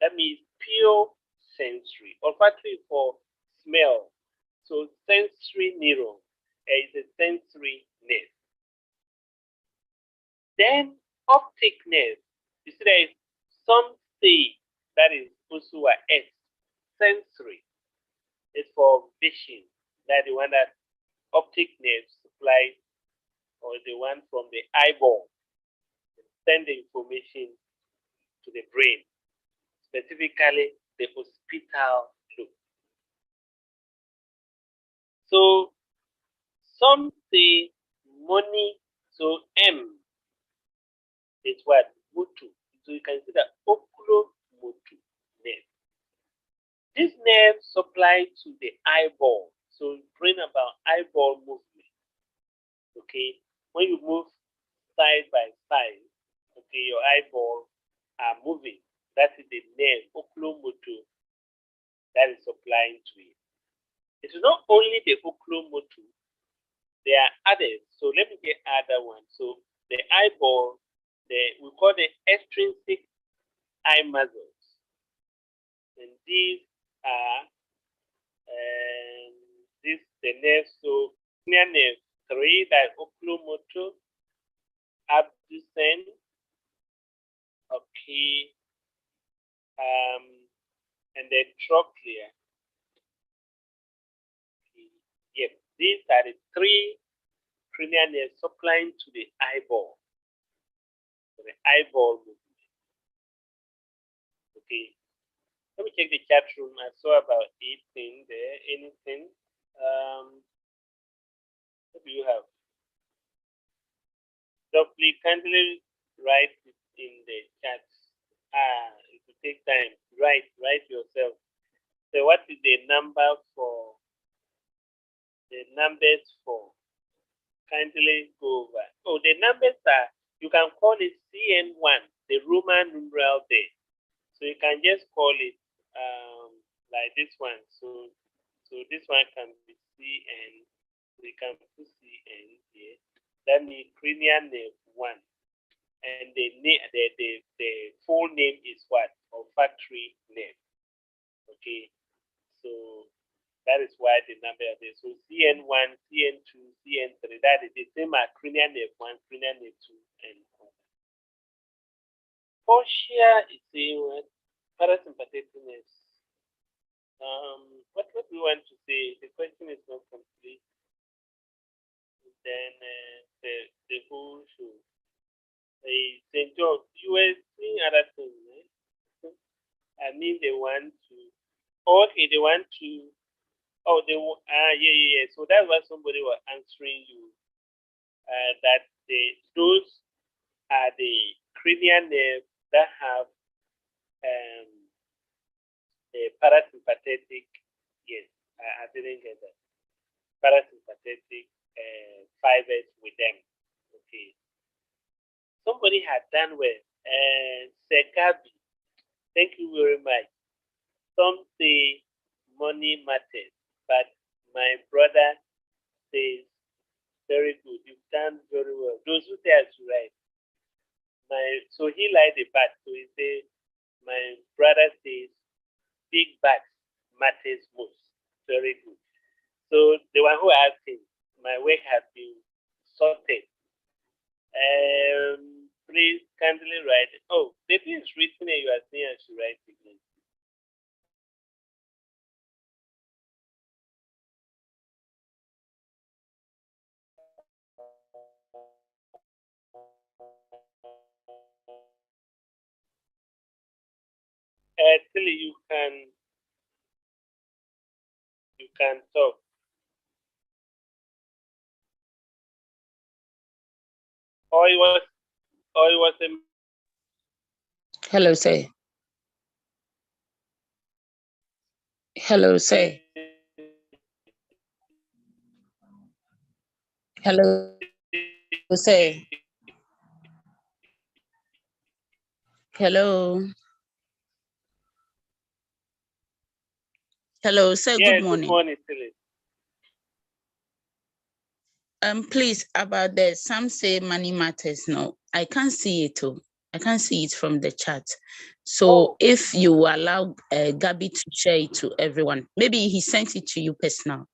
that means pure sensory. Olfactory for smell. So sensory neuron is a sensory nerve. Then optic nerve. You see there is some say that is also a S, sensory. It's for vision. That's the one that optic nerve supplies, or the one from the eyeball, send the information to the brain, specifically the occipital lobe. So some say money, so M is what? Motu. So you can see that oculomotor nerve. This nerve supplies to the eyeball. So bring about eyeball movement. Okay, when you move side by side, okay, your eyeball are moving. That is the nerve, oculomotor, that is supplying to it. It is not only the oculomotor, there are others. So let me get other one. So the eyeball, we call the extrinsic eye muscles, and these are the nerves. So near nerve 3, that oculomotor, abducens, okay, and the trochlea. Yes, these are the 3 cranial nerves supplying to the eyeball. So the eyeball movement. Okay. Let me check the chat room. I saw about 18 there. Anything? What do you have? So please kindly write it in the chat. It will take time. Write yourself. So what is the number for? The numbers for? Kindly go over. Oh, the numbers are, you can call it CN1, the Roman numeral there. So you can just call it like this one. So this one can be CN. We can put CN here. That means cranial nerve 1. And the full name is what? Olfactory nerve. Okay. So that is why the number is there. So CN1, CN2, CN3, that is the same as cranial nerve 1, cranial nerve 2, and all that. Fascia is saying what? Parasympathetic nerves. What do we want to say? The question is not complete. Then the whole show. St. George, you were seeing other things, right? I mean, they want to. Okay, they want to. Oh, yeah. So that's what somebody was answering you. That those are the cranial nerves that have a parasympathetic. Yes, I didn't get that. Parasympathetic fibers with them. Okay. Somebody had done well. Sekabi, thank you very much. Some say money matters, but my brother says very good. You've done very well. Those who say are right. So he lied the back. So he said, my brother says big backs matters most. Very good. So the one who asked him, my work has been sorted. Please kindly write it. Oh, the thing is written and you are saying I should write it again. Actually, you can talk. Or it was a Hello, say. Hello, say. Hello, say. Hello. Hello, say. Yeah, Good morning. Good morning, Philip. Please, about the some say money matters. No, I can't see it too. I can't see it from the chat. So if you allow Gabby to share it to everyone, maybe he sent it to you personal.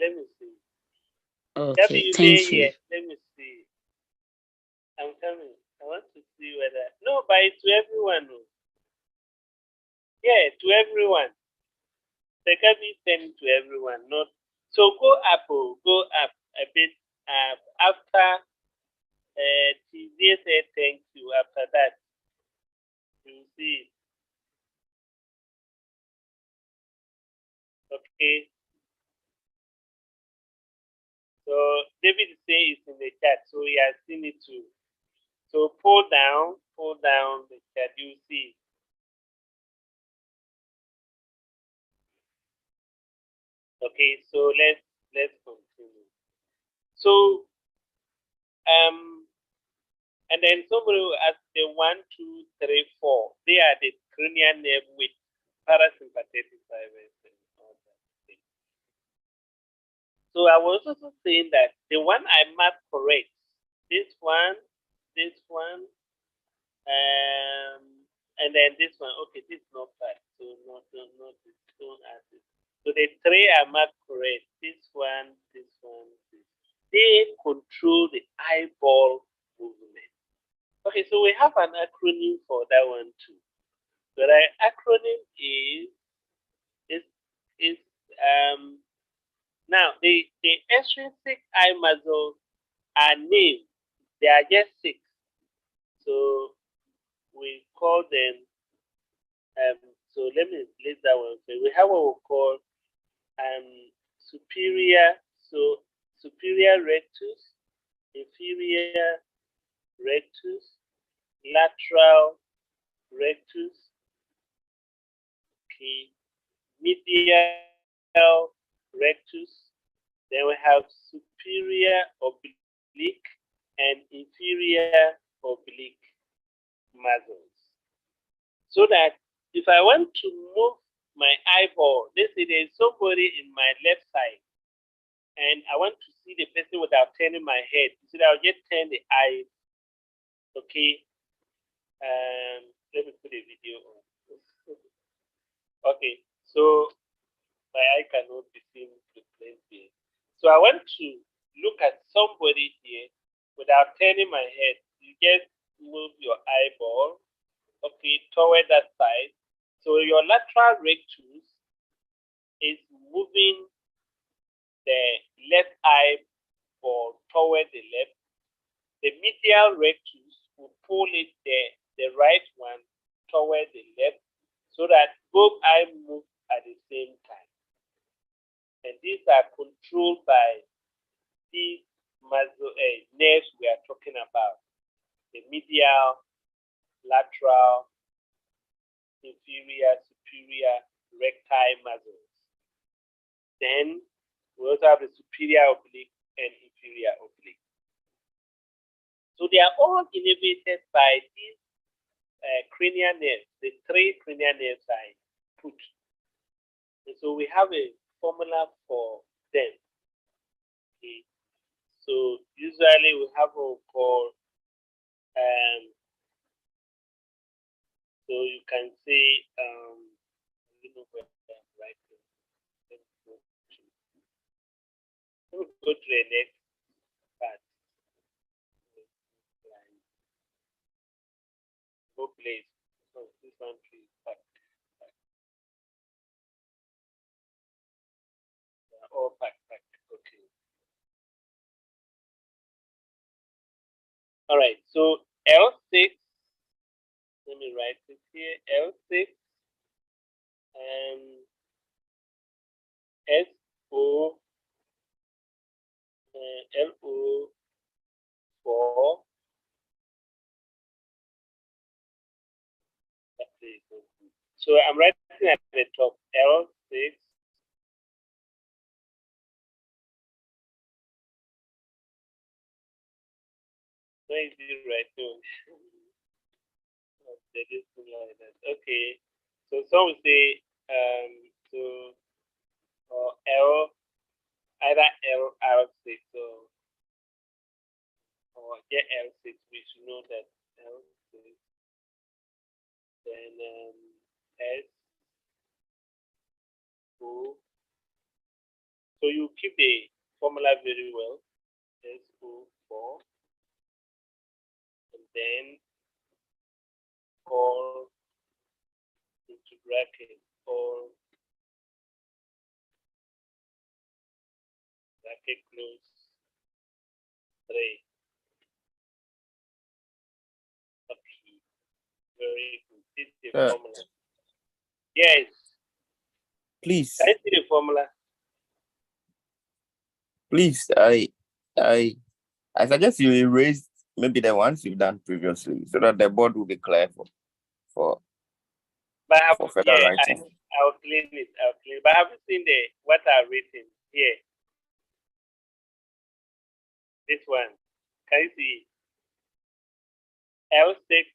Let me see. Okay, thank you. Let me see. I'm coming. I want to see whether but it's to everyone. Yeah, to everyone. The Gabby sent to everyone. Not so go up a bit after TZ said thank you. After that, you see. Okay. So David says it's in the chat, so he has seen it too. So pull down the chat, you see. Okay, so let's continue. So and then somebody will ask the 1, 2, 3, 4. They are the cranial nerve with parasympathetic fibers and all that thing. So I was also saying that the one I marked correct, this one, and then this one. Okay, this is not bad. So not this. Don't add this. So the 3 are marked correct. This one, this. They control the eyeball movement. Okay, so we have an acronym for that one too. So the acronym is now the extrinsic eye muscles are named. They are just 6. So we call them so let me list that one. So we have what we call superior rectus, inferior rectus, lateral rectus, okay, medial rectus. Then we have superior oblique and inferior oblique muscles. So that if I want to move my eyeball, let's say there's somebody in my left side, and I want to see the person without turning my head. So that I'll just turn the eyes. Okay. Let me put a video on. Okay, so my eye cannot be seen to plain. So I want to look at somebody here without turning my head. You just move your eyeball, okay, toward that side. So your lateral rectus is moving the left eyeball toward the left. The medial rectus will pull it the right one toward the left, so that both eyes move at the same time. And these are controlled by these muscle nerves we are talking about: the medial, lateral, inferior, superior, recti muscles. Then we also have the superior oblique and inferior oblique. So they are all innervated by these cranial nerves. The three cranial nerves are put. And so we have a formula for them. Okay. So usually we have what we call, so you can say, let me go to the next part. Go place. So this one, please. Back. All back. Okay. All right. So L6. Let me write it here. L6 and SO LO4. So I'm writing at the top L6 Okay. So some will say so L, either L6 or get L6. We should know that L6. Then S O. So you keep the formula very well. SO4, and then 4 into bracket, 4 bracket close 3. Okay, very good. This is the formula. Yes. Please. Can I see the formula? Please, I suggest you erase maybe the ones you've done previously, so that the board will be clear for further writing. I'll clean it. But have you seen what I've written here? This one. Can you see? L6,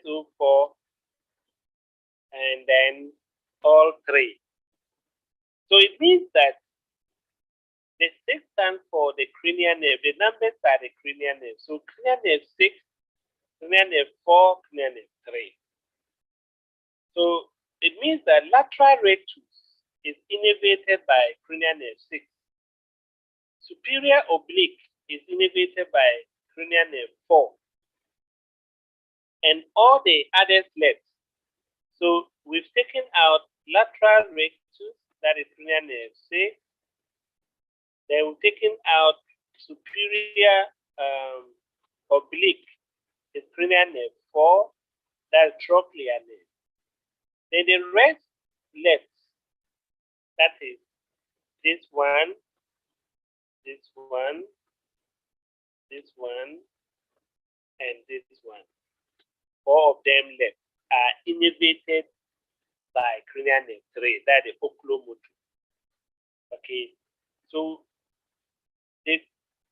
SO4, and then all 3. So it means that the 6 stands for the cranial nerve. The numbers are the cranial nerve. So cranial nerve 6, cranial nerve 4, cranial nerve 3. So it means that lateral rectus is innervated by cranial nerve 6. Superior oblique is innervated by cranial nerve 4. And all the others left. So we've taken out lateral rectus, that is cranial nerve 6. Then we've taken out superior oblique, is cranial nerve 4, that's trochlear nerve. Then the rest left, that is this one, this one, this one, and this one. 4 of them left are innervated by cranial nerve 3, that is the oculomotor. Okay, so the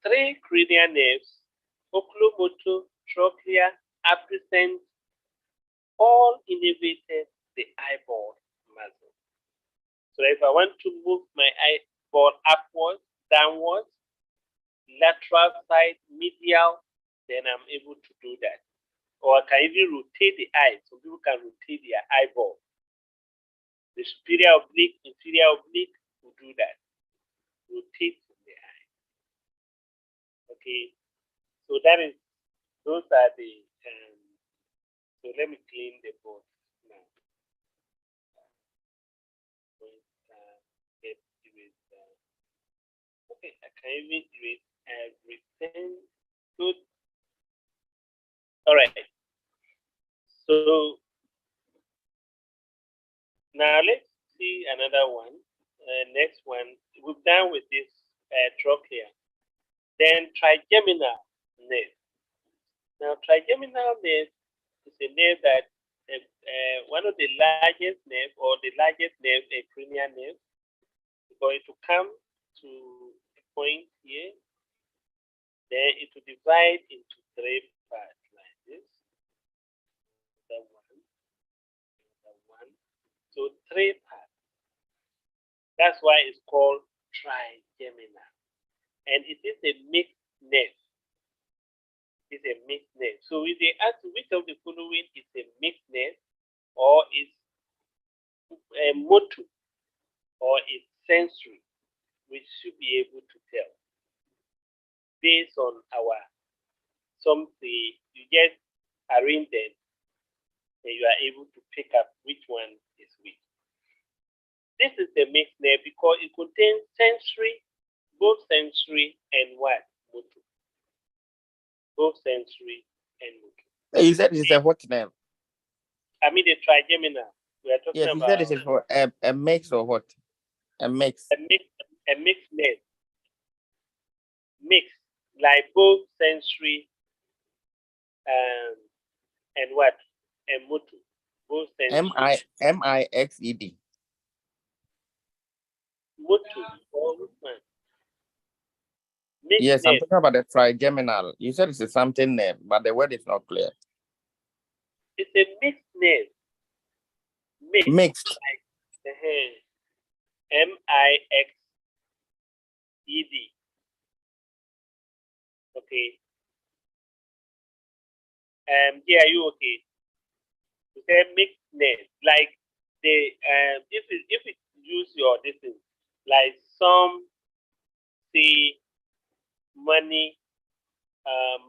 3 cranial nerves, oculomotor, trochlea, are present, all innervated the eyeball muscle. So if I want to move my eyeball upwards, downwards, lateral side, medial, then I'm able to do that. Or I can even rotate the eye. Some people can rotate their eyeball. The superior oblique, inferior oblique will do that. Rotate the eye. Okay. So those are the, so let me clean the board now. Okay, I can even erase everything. Good. All right. So now let's see another one. Next one, we're done with this trochlea. Then trigeminal nerve. Now trigeminal nerve is a nerve that one of the largest nerve or the largest nerve, a cranial nerve, is going to come to a point here. Then it will divide into 3 parts like this. The one. So 3 parts. That's why it's called trigeminal. And it is a mixed nerve. It's a mixed nerve. So if they ask which of the following is a mixed nerve, or is a motor, or is sensory, we should be able to tell based on our something. You just arrange them, and you are able to pick up which one is which. This is the mixed nerve because it contains sensory, both sensory and what? Motor. Both sensory and motor. You said it's a what nerve? I mean the trigeminal. We are talking Yes, you about said it is for a mix or what? A mix. a mixed nerve. Mixed, like both sensory and what? And motor. Both sensory. MIXED. Motor. Or which one? Mixed Yes, I'm nerve. talking about the trigeminal. You said it's something nerve, but the word is not clear. It's a mixed nerve. Mixed. Like, MIXED. Okay. Yeah, are you okay? You say mixed nerve. Like the if it use your distance, like some say money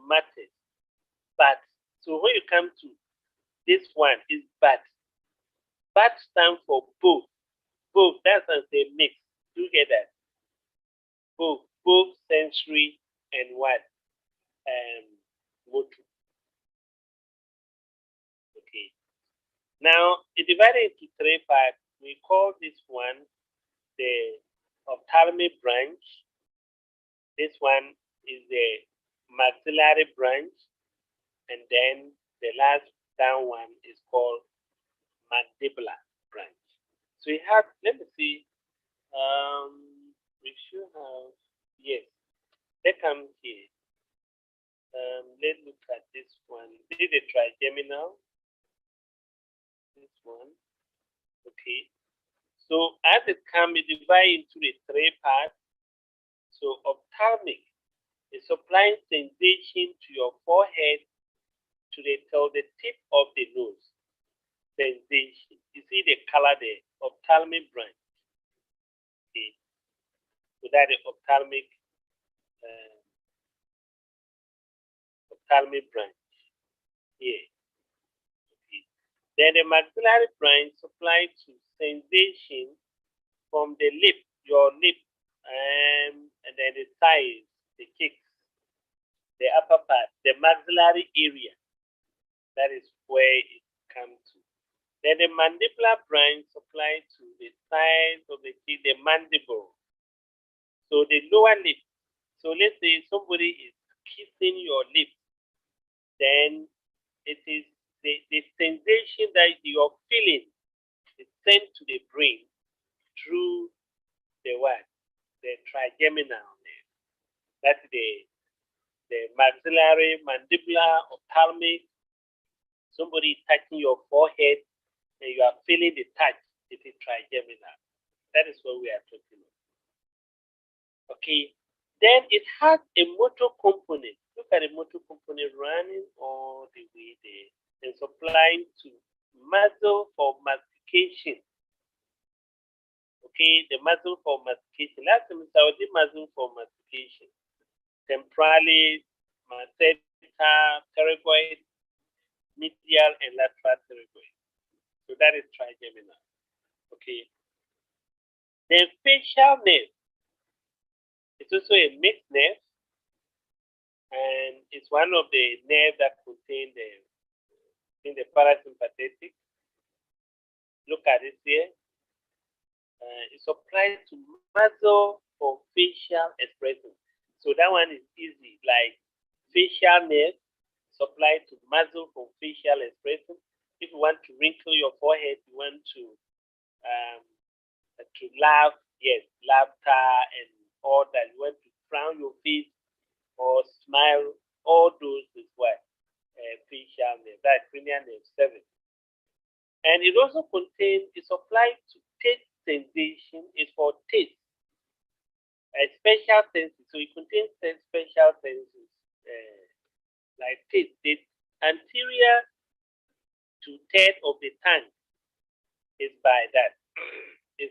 matters. But so when you come to this one is but. But stands for both. Both, that's what they mix together. Both sensory and what? Motor. Okay. Now, it divided into 3 parts. We call this one the ophthalmic branch. This one is the maxillary branch. And then the last down one is called mandibular branch. So we have, let me see, we should have, yes, they come here. Let's look at this one. This is the trigeminal. This one. Okay. So as it comes, it divides into the 3 parts. So ophthalmic is supplying sensation to your forehead till the tip of the nose. Sensation. You see the color there, ophthalmic branch. Okay. So that is ophthalmic branch here. Okay. Then the maxillary branch supplies to sensation from the lip, your lip, and then the thighs, the cheeks, the upper part, the maxillary area. That is where it comes to. Then the mandibular branch supplies to the sides of the teeth, the mandible. So the lower lip. So let's say somebody is kissing your lip, then it is the sensation that you're feeling is sent to the brain through the what? The trigeminal nerve. That's the maxillary, mandibular, ophthalmic. Somebody is touching your forehead and you are feeling the touch. It is trigeminal. That is what we are talking about. Okay. Then it has a motor component. Look at the motor component running all the way there and supplying to muscle for mastication. Okay, the muscle for mastication. Last time I was the muscle for mastication. Temporalis, masseter, pterygoid, medial, and lateral pterygoid. So that is trigeminal. Okay. Then facial nerve. It's also a mixed nerve, and it's one of the nerves that contain the parasympathetic. Look at it here. It's applied to muscle for facial expression. So that one is easy, like facial nerve supplied to muscle for facial expression. If you want to wrinkle your forehead, you want to laugh, yes, laughter and all that. You want to frown your face or smile, all those is what facial nerve, that cranial nerve 7. And it also contains, it's applied to taste sensation, is for taste. Special senses, so it contains special senses like taste. The anterior to third of the tongue is by that. The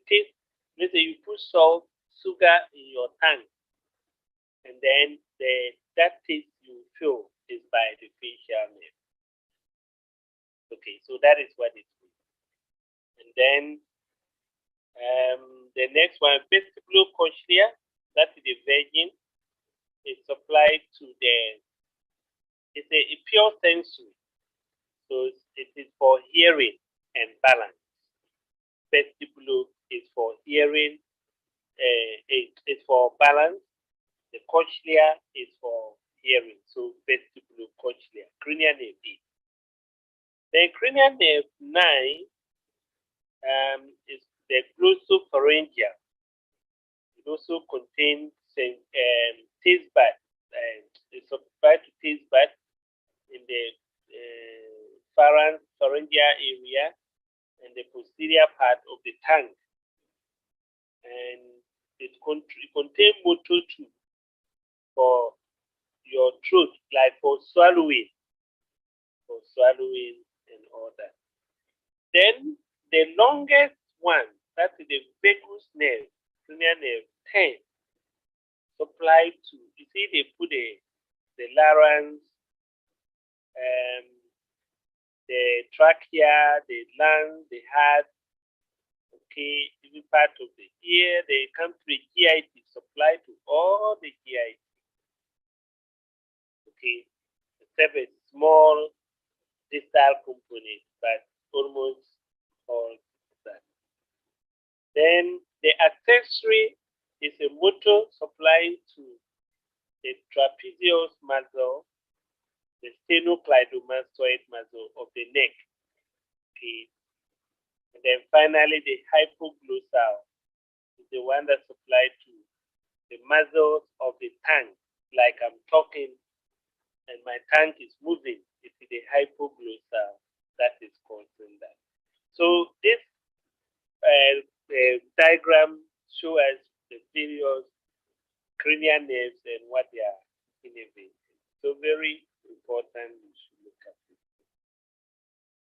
taste. Let's say you put salt, sugar in your tongue, and then that taste you feel is by the facial nerve. Okay, so that is what it is. And then the next one, vestibulocochlear, that's the virgin. It's applied to it's a pure sensory. So it is for hearing and balance. Vestibulo is for hearing, it's for balance. The cochlea is for hearing. So vestibulocochlear, cranial nerve 8. Then cranial nerve 9 is the glossopharyngeal. It also contains taste buds. It's supplied to taste buds in the pharyngeal area and the posterior part of the tongue. And it contains motor tube for your throat, like for swallowing and all that. Then the longest one, that's the vagus nerve, cranial nerve 10, supplied to, you see they put the larynx, the trachea, the lung, the heart, okay, even part of the ear, they come to the GIT, supplied to all the GIT. Okay, except a small distal component, but almost all that. Then the accessory is a motor supplying to the trapezius muscle, the sternocleidomastoid muscle of the neck. Okay. And then finally the hypoglossal is the one that supplies to the muscles of the tongue. Like I'm talking and my tongue is moving. It's the hypoglossal that is causing that. So this diagram shows us the various cranial nerves and what they are innervating. So very important, we should look at it.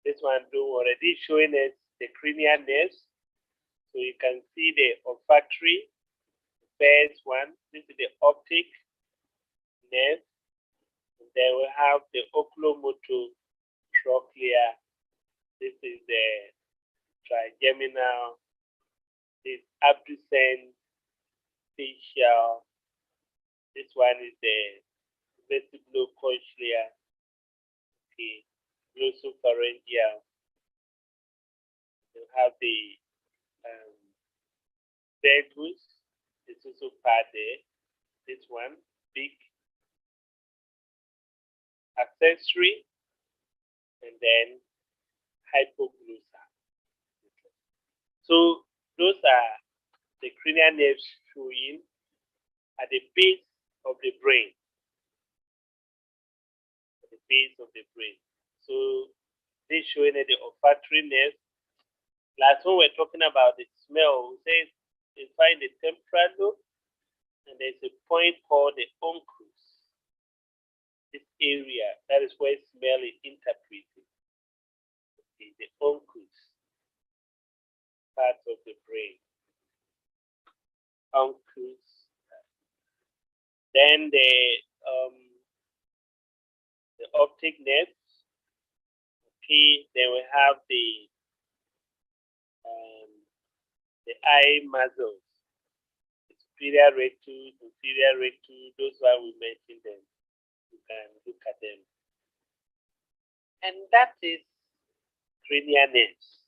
This one already showing us the cranial nerves. So you can see the olfactory, the first one. This is the optic nerve. And then we have the oculomotor trochlea. This is the trigeminal. This abducens, facial. This one is the vestibulocochlear. Okay, glossopharyngeal. You have the vagus. It's also part there. This one, big accessory, and then hypoglossal. So those are the cranial nerves showing at the base of the brain. At the base of the brain. So this showing the olfactory nerve. Last one we're talking about the smell. We say You find the temporal lobe, and there's a point called the uncus. This area, that is where smell is interpreted. Okay, the uncus part of the brain. Uncus. Then the optic nerve. Okay, then we have the eye muscles. Superior rectus, inferior rectus, those one we mentioned them. You can look at them. And that is cranial nerves.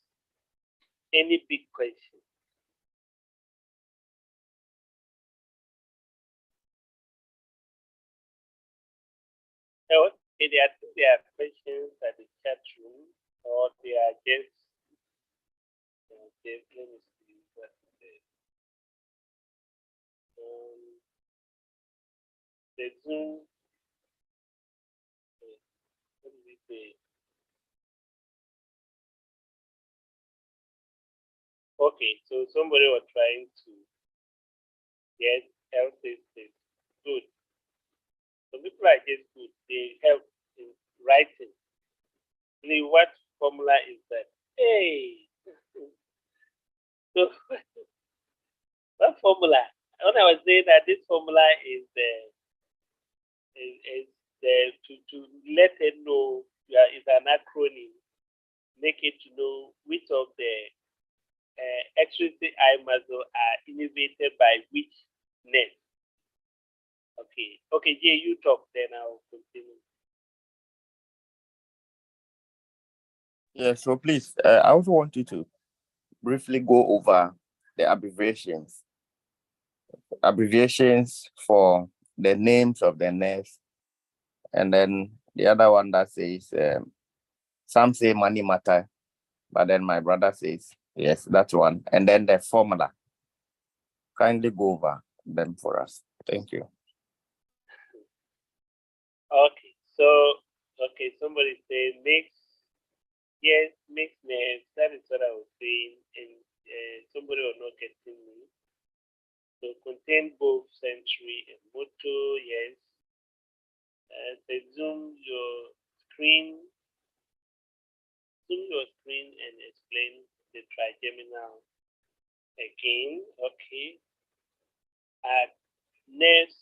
Any big question? So, okay, there are questions at the chat room, or they are just let me see what it is. The Zoom. What did we say? Okay, so somebody was trying to get health is good. Some people are just good. They help in writing. Really, what formula is that? Hey, so what formula? When I was saying that this formula is to let it know it's an acronym. Make it to know which of the extrinsic eye muscle are innervated by which nerve. Okay, Jay, you talk, then I'll continue. Yeah, so please, I also want you to briefly go over the abbreviations for the names of the nerves, and then the other one that says, some say money matter, but then my brother says, yes, that's one. And then the formula. Kindly go over them for us. Thank you. Okay, so, somebody say mix. Yes, mixed nerves. That is what I was saying, and somebody will not getting me. So contain both sensory and motor. Yes. So zoom your screen and explain the trigeminal again. Okay. Nerves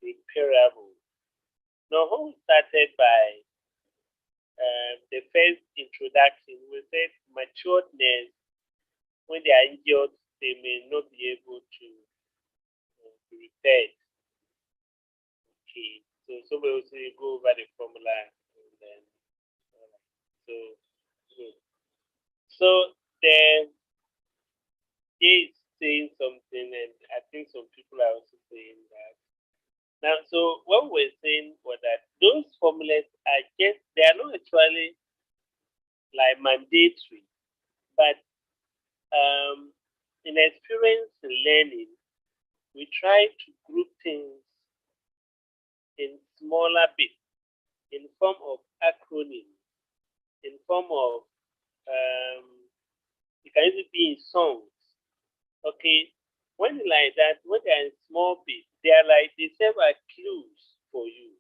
repairable. Now, when we started by the first introduction, we said matured nerves, when they are injured, they may not be able to be repaired. Okay, so somebody will say go over the formula, and then so then he is saying something, and I think some people are also saying that. Now, so what we're saying was that those formulas are they are not actually like mandatory, but in experience learning, we try to group things in smaller bits, in form of acronyms, in form of it can even be in songs. Okay, when like that, when they're in small bits, they serve as clues for you.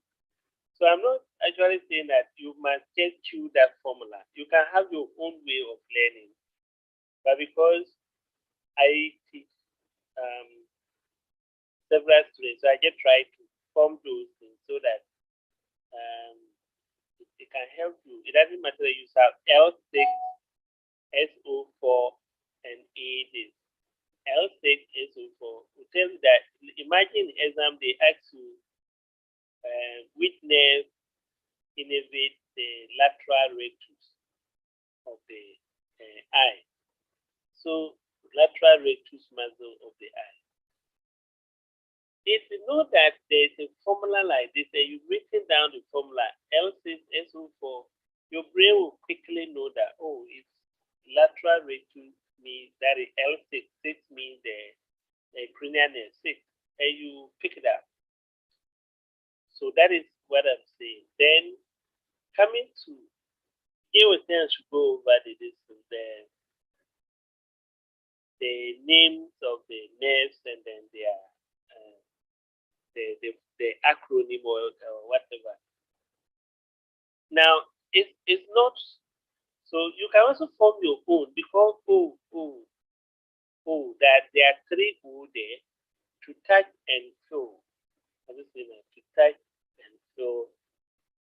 So I'm not actually saying that you must just choose that formula. You can have your own way of learning, but because I teach several students, so I just try to form those things so that it can help you. It doesn't matter that you have L6, SO4, and AD. L6, SO4 will tell you that. Imagine exam they ask you which nerve innervates the lateral rectus of the eye. So lateral rectus muscle of the eye. If you know that there's a formula like this, and you've written down the formula L6, SO4, your brain will quickly know that, oh, it's lateral rectus means that is L6, 6 means the cranial nerve 6, and you pick it up. So that is what I'm saying. Then coming to here, we should go over the the names of the nerves and then their the acronym or whatever. Now, it's not, so you can also form your own because that there are three O there: to touch and feel. I just say that, to touch and feel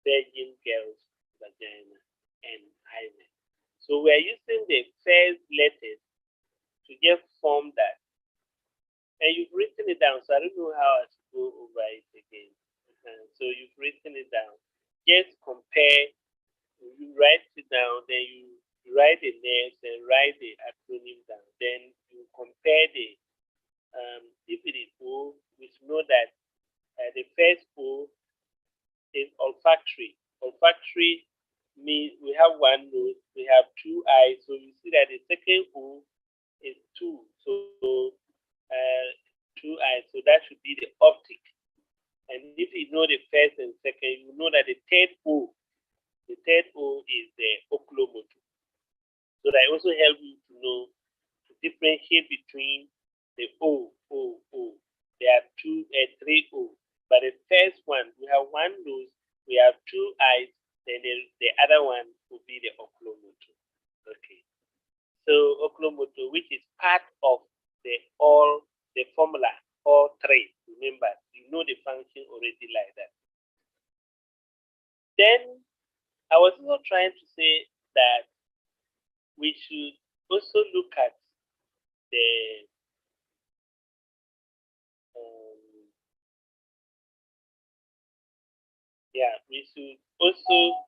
virgin girl's vagina and hymen. So we're using the first letters to just form that. And you've written it down, so I don't know how I should go over it again. So you've written it down. Just compare, you write it down, then you write the names and write the acronym down. Then you compare the, if it is O, we should know that the first O is olfactory. Olfactory means we have one nose, we have two eyes. So you see that the second O is two. So two eyes. So that should be the optic. And if you know the first and second, you know that the third O is the oculomotor. So that also helps you to know to differentiate between the O. There are three O. But the first one, we have one nose, we have two eyes, then the other one will be the oculomotor. Okay. So oculomotor, which is part of the formula, all three. Remember, you know the function already like that. Then I was also trying to say that we should also look at the we should also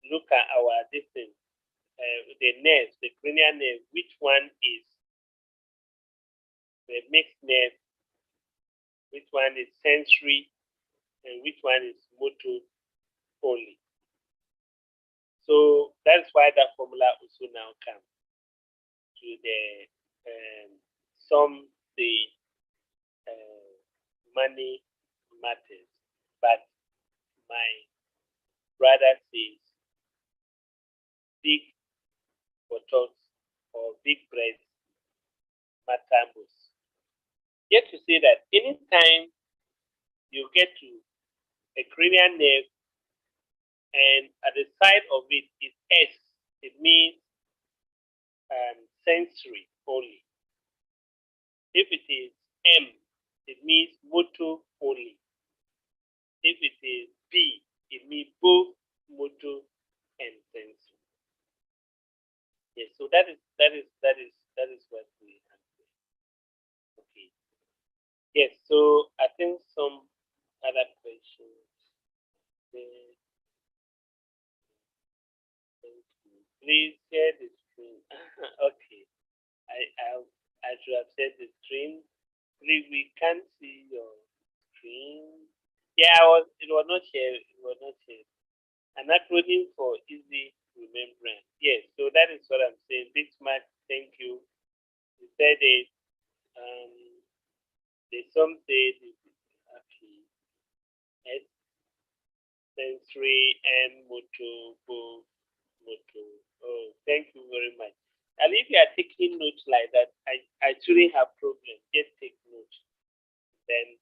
look at our distance, the nerves, the cranial nerve, which one is the mixed nerve, which one is sensory, and which one is motor only. So that's why that formula also now comes to the money matters, but my brother says big buttocks or big breasts matter most. Yet to say that anytime you get to a cranial nerve and at the side of it is S, it means sensory only. If it is M, it means motor only. If it is B, it means both motor and sensory. Yes, so that is what we have. Okay. Yes, so I think some other questions. Please share the screen. Okay. I should have said the screen. Please, we can't see your screen. Yeah, it was not shared. It was not shared. An acronym for easy remembrance. Yes, so that is what I'm saying. Big much thank you. You said it. There's some say okay. S sensory and motor, both motor. Oh, thank you very much. And if you are taking notes like that, I shouldn't have problem. Just take notes. Then,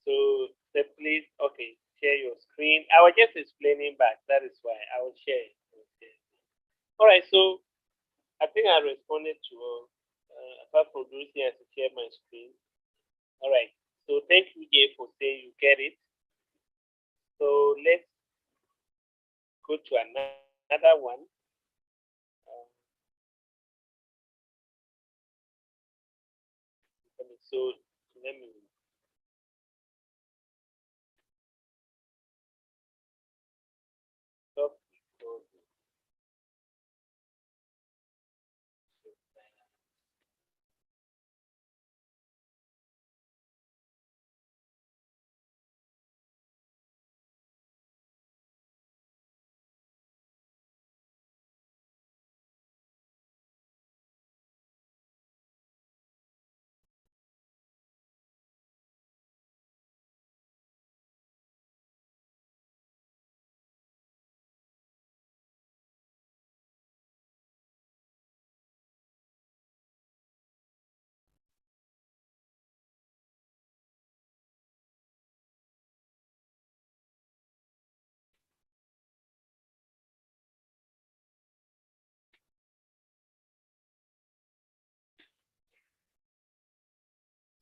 so please, okay, share your screen. I was just explaining back. That is why I will share. Okay. All right, so I think I responded to apart from those here to share my screen. All right, so thank you, Jay, for saying you get it. So let's go to another one. So let me stop recording.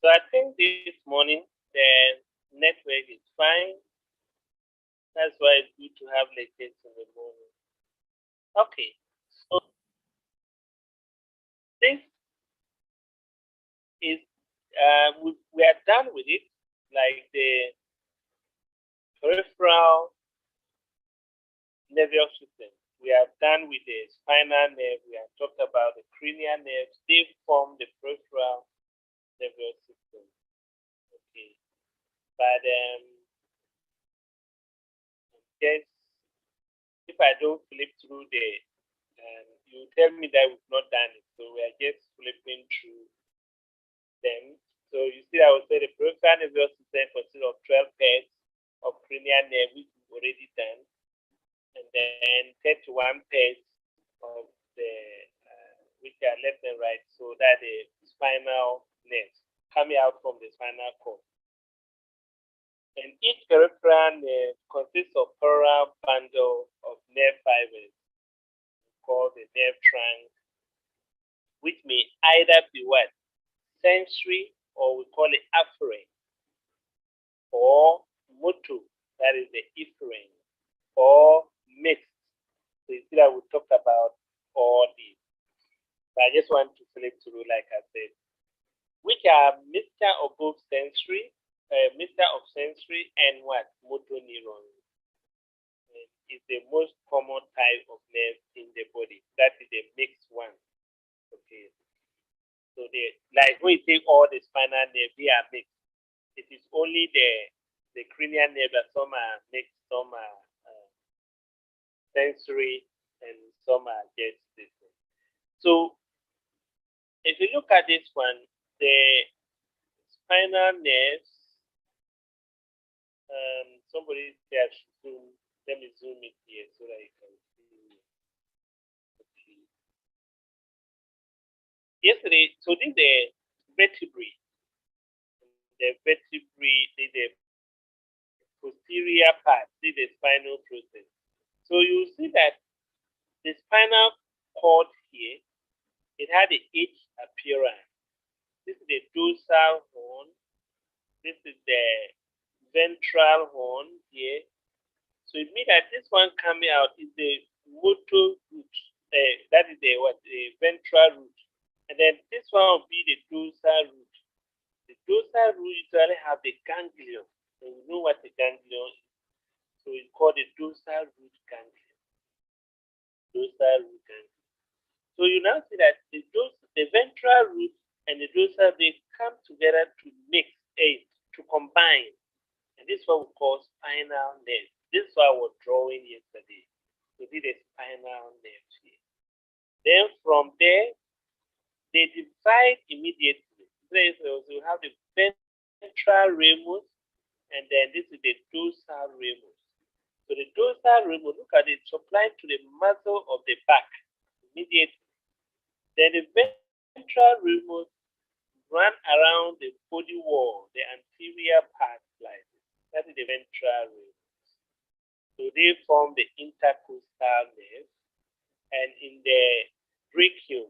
I think this morning the network is fine. That's why it's good to have lectures in the morning. Okay, so this is we are done with it, like the peripheral nervous system. We are done with the spinal nerve. We have talked about the cranial nerves. They form the peripheral nervous system. Okay, but yes, if I don't flip through the, you tell me that we've not done it. So we are just flipping through them. So you see, I would say the peripheral nervous system consists of 12 pairs of cranial nerve, which we've already done, and then 31 pairs of the which are left and right. So that the spinal nerves coming out from the spinal cord. And each peripheral nerve consists of parallel bundle of nerve fibers called the nerve trunk, which may either be what? Sensory, or we call it afferent, or motor, that is the efferent, or mixed. So you see that we talked about all these. But I just want to flip through, like I said, which are mixture of both sensory, mixture of sensory and what? Motor neurons. It's the most common type of nerve in the body. That is the mixed one. Okay. So like when you take all the spinal nerve, they are mixed. It is only the cranial nerve that some are mixed, some are sensory, and some are just different. So if you look at this one, the spinal nerves, somebody said zoom. Let me zoom it here so that you can see. Okay. Yesterday, so this is the vertebrae. The vertebrae, the posterior part, this is the spinal process. So you see that the spinal cord here, it had the H appearance. This is the dorsal horn. This is the ventral horn here. So it means that this one coming out is the motor root. That is the ventral root. And then this one will be the dorsal root. The dorsal root usually have the ganglion. And you know what the ganglion is. So it's called the dorsal root ganglion. Dorsal root ganglion. So you now see that the ventral root and the dorsal, they come together to mix, to combine. And this is what we call spinal nerve. This is what I was drawing yesterday. So this is spinal nerve here. Then from there, they divide immediately. So you have the ventral ramus, and then this is the dorsal ramus. So the dorsal ramus, look at it, supplied to the muscle of the back immediately. Then the ventral ramus run around the body wall, the anterior part like this. That is the ventral ramus. So they form the intercostal nerve, and in the brachium,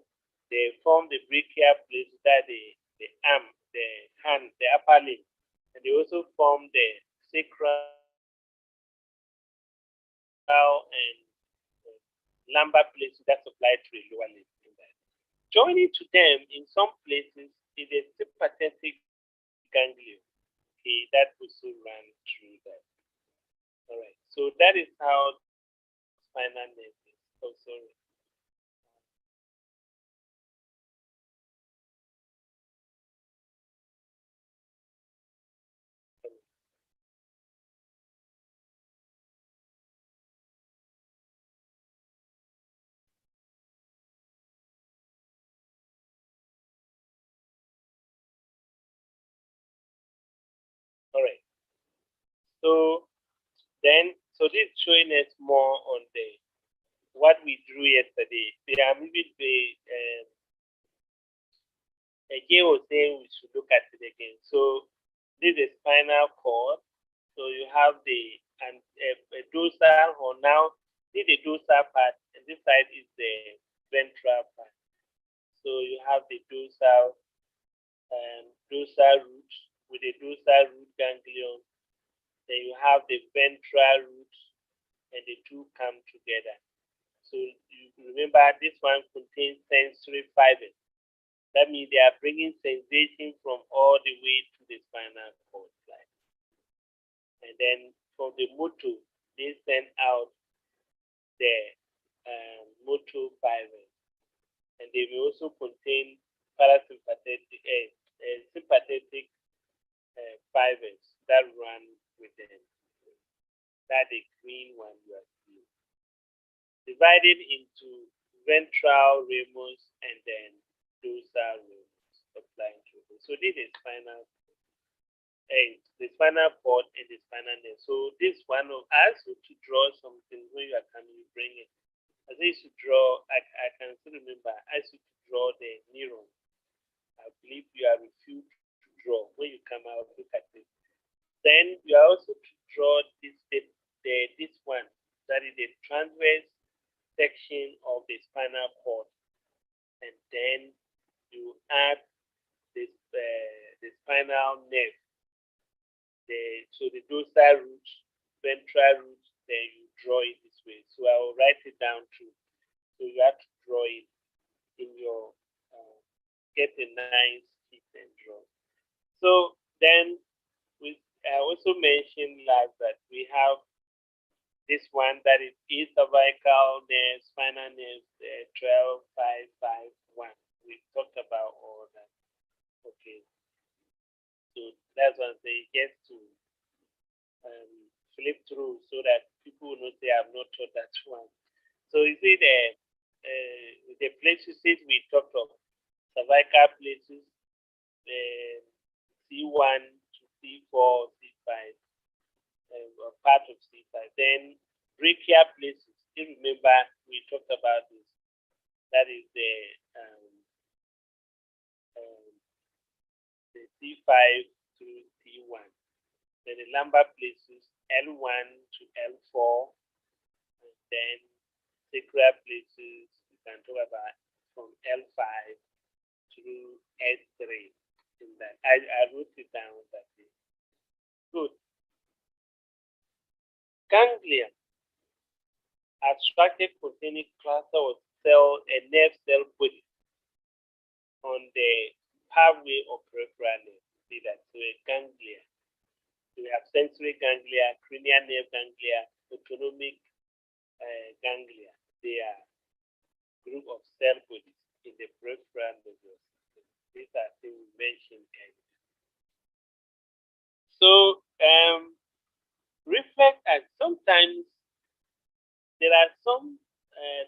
they form the brachial plate, that the arm, the hand, the upper limb, and they also form the sacral and lumbar plates that supply to the lower limb. Joining to them in some places is a sympathetic ganglion. Okay, that also run through that. All right, so that is how spinal nerve is. Oh, sorry. All right. So then, so this is showing us more on the what we drew yesterday. I'm even again was saying we should look at it again. So this is spinal cord. So you have the dorsal horn. Now this is the dorsal part, and this side is the ventral part. So you have the dorsal dorsal root with the dorsal root ganglion. Then you have the ventral root, and the two come together. So you remember this one contains sensory fibers. That means they are bringing sensation from all the way to the spinal cord line. And then from the motor, they send out the motor fibers. And they may also contain parasympathetic, sympathetic fibers that run with them. That's the green one you are seeing. Divided into ventral ramus and then dorsal ramus applying to it. So this is spinal the spinal cord and the spinal nerve. So this one of I asked you to draw something when you are coming, you bring it. As I used to draw, I can still remember, I used to draw the neuron. I believe you are refused to draw. When you come out, look at it. Then you are also to draw this one, that is the transverse section of the spinal cord. And then you add this the spinal nerve. So the dorsal root, ventral root, then you draw it this way. So I will write it down too. So you have to draw it in your, get a nice sheet and draw. So then I also mentioned last that we have this one that is cervical nerve, spinal nerve, 12, 5, 5, 1. We talked about all that. Okay. So that's what I'm saying. Just to flip through so that people will not say I've not taught that one. So you see the places we talked of, cervical places, C1 to C4, C5, part of C5. Then brachial places. You remember we talked about this. That is the C5 through C1. Then the lumbar places L1 to L4, and then sacral places we can talk about from L5 through S3. In that I wrote it down that day. Good. Ganglia are structured containing cluster of cell and nerve cell body on the pathway of peripheral nerve. See that? So a ganglia. So we have sensory ganglia, cranial nerve ganglia, autonomic ganglia. They are group of cell bodies in the peripheral nervous system. These are things we mentioned earlier. So reflect, and sometimes there are some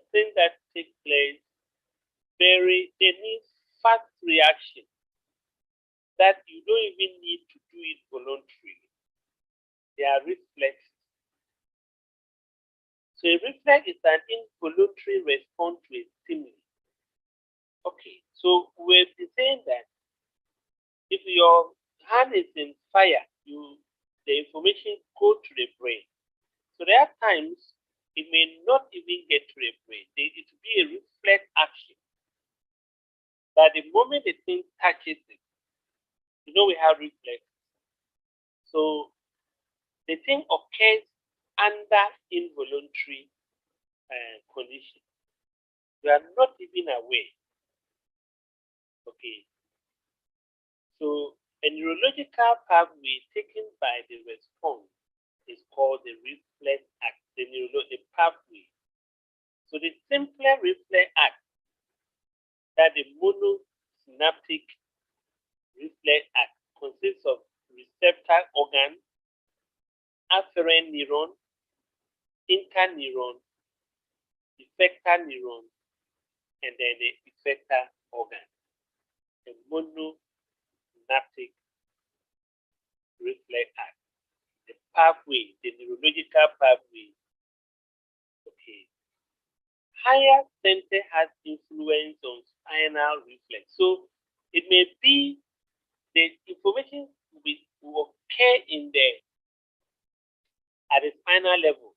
things that take place they need fast reaction that you don't even need to do it voluntarily. They are reflexes. So a reflex is an involuntary response to a stimulus. Okay, so we've been saying that if your hand is in fire, the information go to the brain. So there are times it may not even get to the brain. It will be a reflex action. But the moment the thing touches it, we have reflex. So the thing occurs under involuntary condition. You are not even aware. Okay. So a neurological pathway taken by the response is called the reflex act, the pathway. So the simpler reflex act, that the monosynaptic reflex act, consists of receptor organ, afferent neuron, interneuron, effector neuron, and then the effector organ. The monosynaptic reflex act. The pathway, the neurological pathway. Okay. Higher center has influence on spinal reflex. So it may be the information will occur at the spinal level.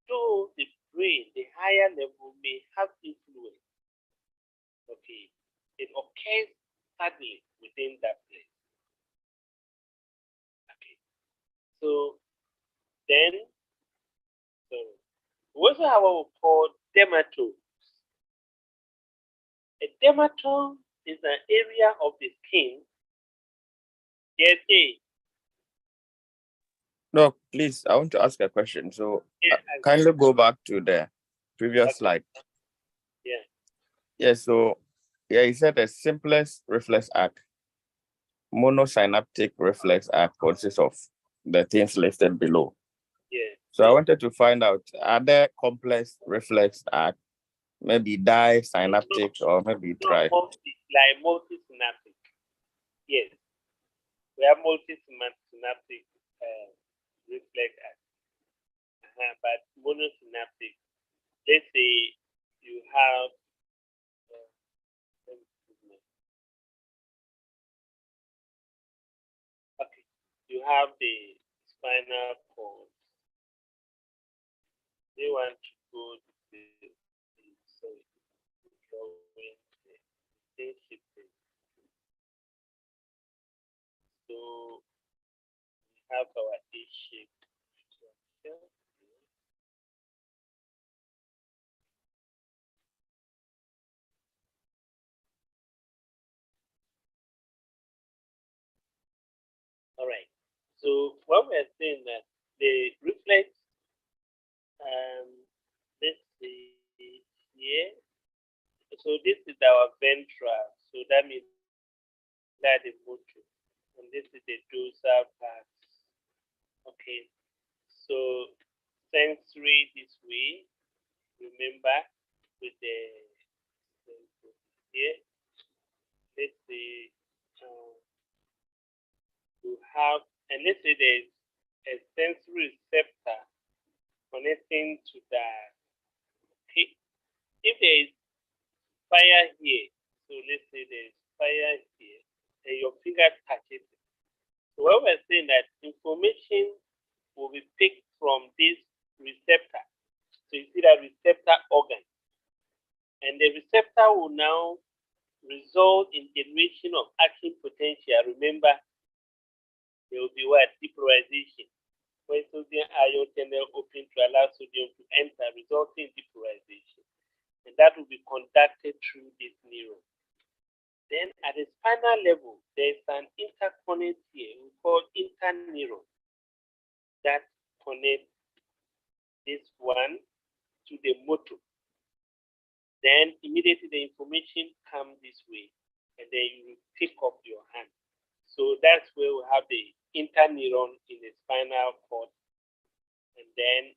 So the brain, the higher level, may have influence. Okay. It occurs suddenly within that place. Okay. So then, we also have what we call dermatome. A dermatome is an area of the skin. Yes, No, please, I want to ask a question. So, kindly go back to the previous slide. Yeah. Yeah, so, yeah, you said the simplest reflex arc, monosynaptic reflex arc, consists of the things listed below. Yeah. So, I wanted to find out, are there complex reflex arc, maybe disynaptic or maybe tri? Like multisynaptic. Yes. We have multisynaptic reflex arc. But monosynaptic, let's say you have you have the spinal cord. They want to go to the drawing the shifting. So we have our A-shaped structure. All right. So what we're saying that the reflex, let's see here. So this is our ventral. So that means that the motor, and this is the dorsal part. Okay. So sensory this way. Remember with the here. Let's see. You have, and let's say there's a sensory receptor connecting to that. Okay. If there is fire here, so let's say there's fire here, and your finger touches it. So what we're saying that information will be picked from this receptor. So you see that receptor organ. And the receptor will now result in generation of action potential. Remember, there will be what? Depolarization. When sodium ion channel open to allow sodium to enter, resulting in depolarization. And that will be conducted through this neuron. Then at the spinal level, there's an interconnect here we call interneuron that connects this one to the motor. Then immediately the information comes this way, and then you will pick up your hand. So that's where we have the interneuron in the spinal cord, and then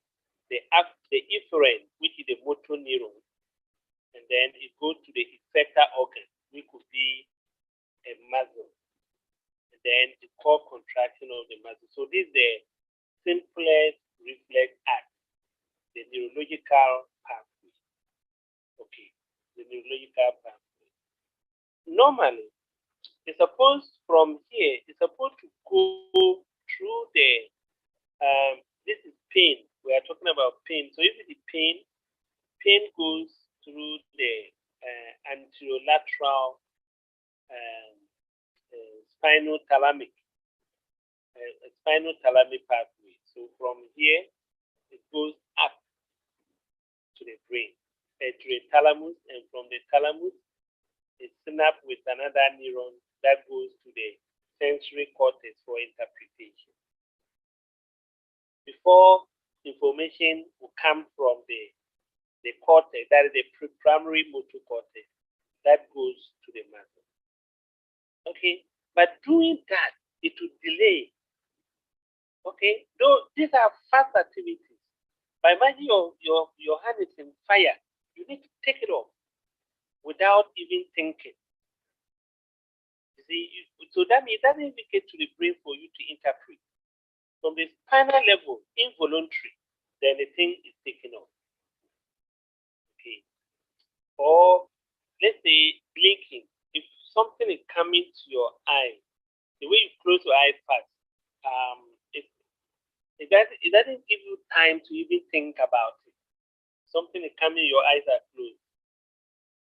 the efferent, which is the motor neuron, and then it goes to the effector organ, which could be a muscle, and then the core contraction of the muscle. So this is the simplest reflex act, the neurological pathway. Okay, the neurological pathway. Normally, it's supposed from here, it's supposed to go through the, this is pain. We are talking about pain. So if it is pain, pain goes through the anterolateral spinothalamic pathway. So from here, it goes up to the brain, to the thalamus, and from the thalamus, it synapses with another neuron that goes to the sensory cortex for interpretation. Before information will come from the cortex, that is the primary motor cortex, that goes to the muscle. Okay, but doing that, it will delay. Okay, though these are fast activities. By imagine your hand is in fire, you need to take it off without even thinking. You see, so that means that indicates to the brain for you to interpret. From the spinal level, involuntary, then the thing is taken off. Okay. Or let's say blinking. If something is coming to your eye, the way you close your eye fast, it doesn't give you time to even think about it. Something is coming, your eyes are closed.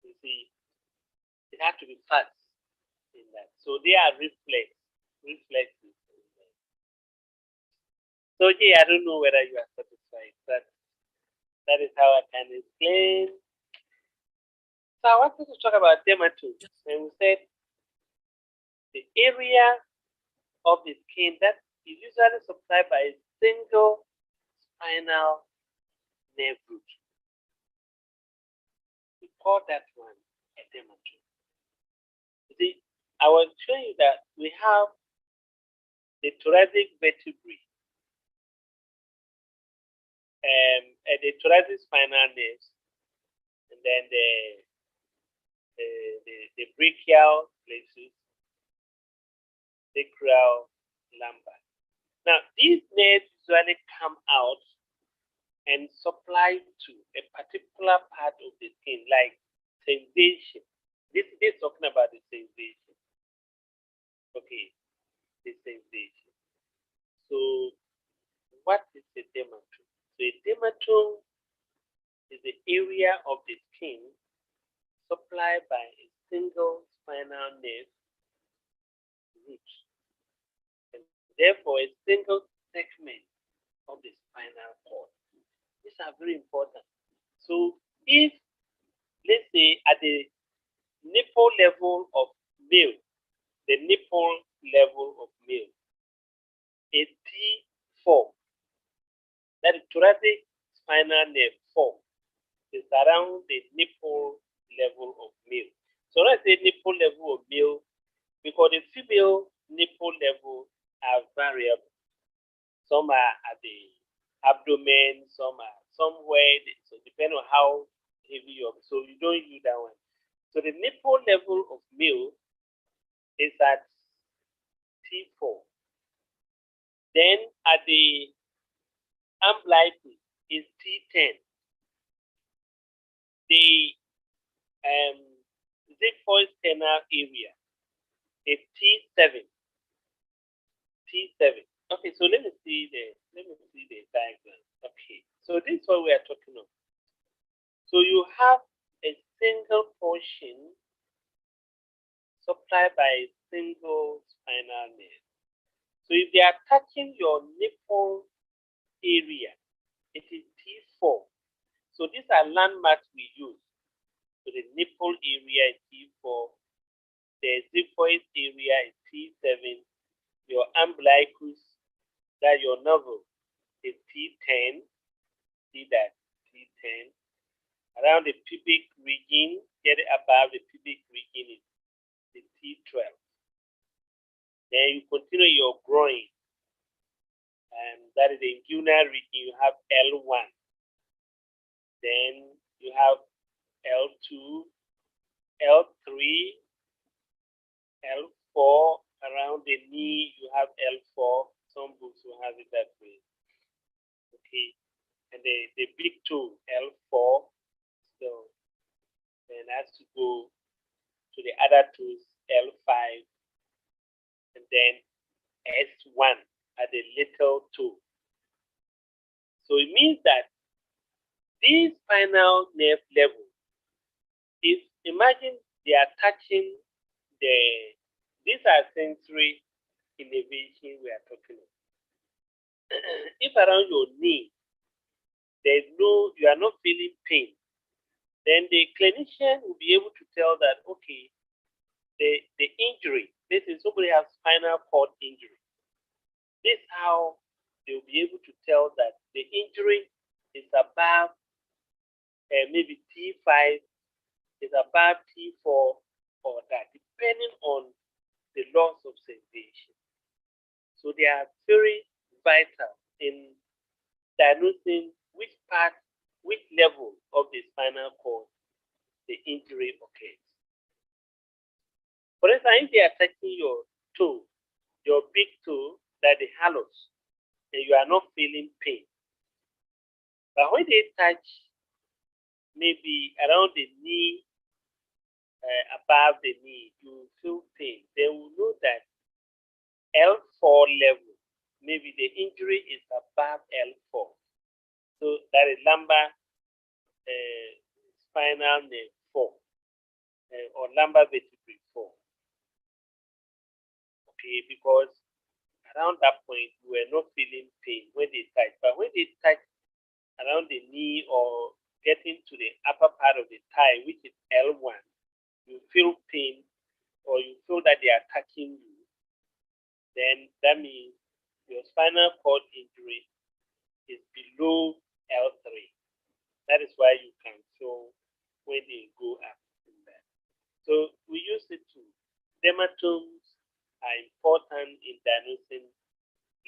You see, it has to be fast in that. So they are reflexes. So yeah, I don't know whether you are satisfied, but that is how I can explain. So I wanted to talk about dermatomes, and we said the area of the skin that is usually supplied by a single spinal nerve root. We call that one a dermatome. You see, I was showing you that we have the thoracic vertebrae and the thoracic spinal nerves, and then the brachial places, sacral, lumbar. Now, these nerves usually come out and supply to a particular part of the skin, like sensation. This is talking about the sensation. Okay, the sensation. So, what is a dermatome? So, a dermatome is the area of the skin supplied by a single spinal nerve root, and therefore a single segment of the spinal cord. These are very important. So, if let's say at the nipple level of male, the nipple level of male, a T4, that is thoracic spinal nerve 4, is around the nipple level of male. So let's say nipple level of male, because the female nipple level are variable. Some are at the abdomen, some are somewhere. So depending on how heavy you are, so you don't use that one. So the nipple level of male is at T4. Then at the umbilical is T10. The xiphoid-sternal area is T7. T7. Okay, so let me see the diagram. Okay, so this is what we are talking about. So you have a single portion supplied by a single spinal nerve. So if they are touching your nipple area, it is T4. So these are landmarks we use. So the nipple area is T4, the xiphoid area is T7, your umbilicus, that your navel, is T10. See that T10. Around the pubic region, get above the pubic region is the T12. Then you continue your groin, and that is the inguinal region. You have L1. Then you have L2, L3, L4. Around the knee, you have L4. Some books will have it that way. Okay. And the big toe, L4. So then as you go to the other toes, L5. And then S1 at the little toe. So it means that this spinal nerve level is, imagine they are touching these are sensory innervation we are talking about. If around your knee, you are not feeling pain, then the clinician will be able to tell that, okay, the injury, this is somebody has spinal cord injury. This is how they will be able to tell that the injury is above maybe T5, is above T4, or that, depending on the loss of sensation. So they are very vital in diagnosing which part, which level of the spinal cord the injury occurs. For instance, if they are touching your toe, your big toe, that the hallux, and you are not feeling pain. But when they touch maybe around the knee, above the knee, you feel pain. They will know that L4 level, maybe the injury is above L4. So that is lumbar spinal nerve 4, or lumbar vertebrae 4. okay, because around that point we were not feeling pain when they touch. But when they touch around the knee or getting to the upper part of the thigh, which is L1, you feel pain or you feel that they are touching you, then that means your spinal cord injury is below L3. That is why you can feel when they go up in that. So we use it to. Dermatomes are important in diagnosing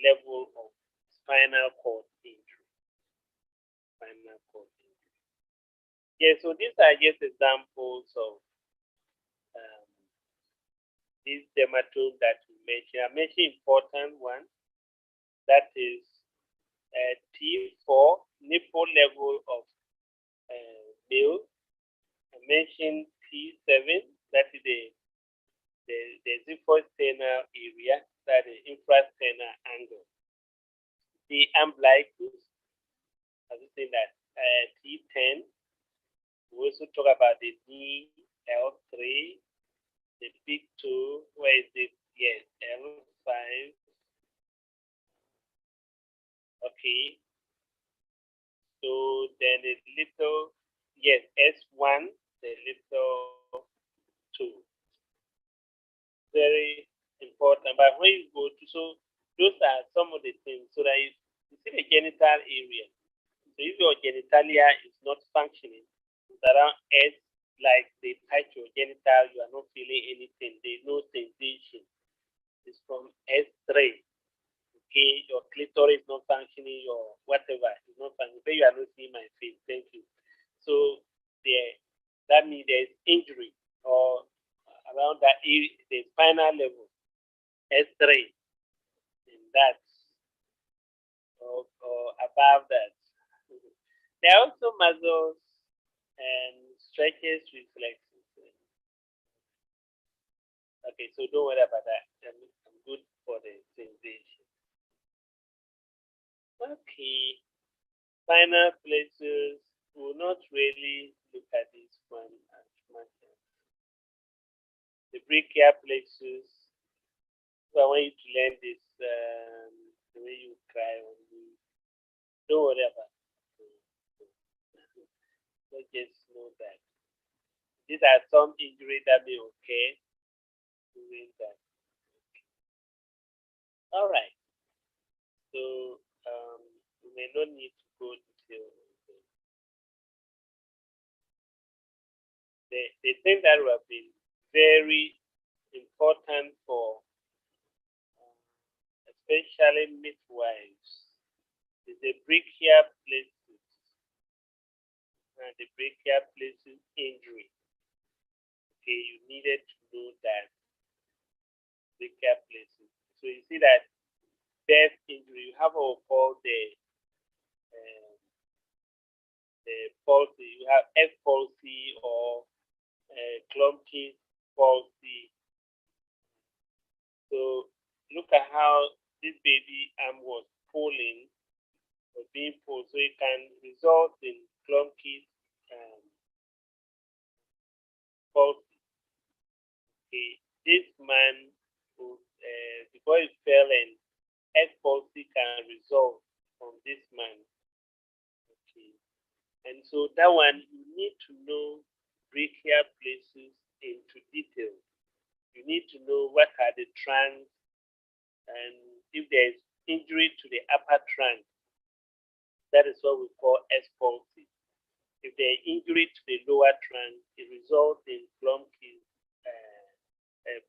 level of spinal cord injury. Spinal cord injury. Yeah, so these are just examples of these dermatomes that we mentioned. I mentioned important one, that is T4, nipple level of male. I mentioned T7, that is the xiphosternal area, that is infrasternal angle. The umbilicus, I was saying that T10. We also talk about the knee, L3, the big toe, where is it? Yes, L5. Okay. So then a little, yes, S1, the little 2. Very important. But when you go to, so those are some of the things. So that you see the genital area. So if your genitalia is not functioning, it's around S, like they touch your genital, you are not feeling anything. There's no sensation. It's from S3. Okay, your clitoris is not functioning, your whatever is not functioning. But you are not seeing my face. Thank you. So that means there's injury or around that area, the spinal level, S3, and that's or above that. There are also muscles and stretches, reflexes. Okay, so don't worry about that. I'm good for the sensation. Okay, spinal plexus. Will not really look at this one as much as the brachial plexus. So I want you to learn this the way you cry on me. Don't worry about it. So just know that these are some injuries that may occur during that. All right. So we may not need to go detail. The thing that will have been very important for especially midwives is the brachial plexus and the brachial plexus injury. Okay, you needed to know that brachial plexus. So you see that birth injury, you have what we call the palsy. You have F palsy or clumpy palsy. So look at how this baby arm was pulling or being pulled. So it can result in clumpy palsy. Okay. This man, because he fell and F palsy can result from this man. Okay. And so that one, you need to know brachial plexus into detail. You need to know what are the trunks, and if there is injury to the upper trunk, that is what we call S palsy. If there is injury to the lower trunk, it results in clumpy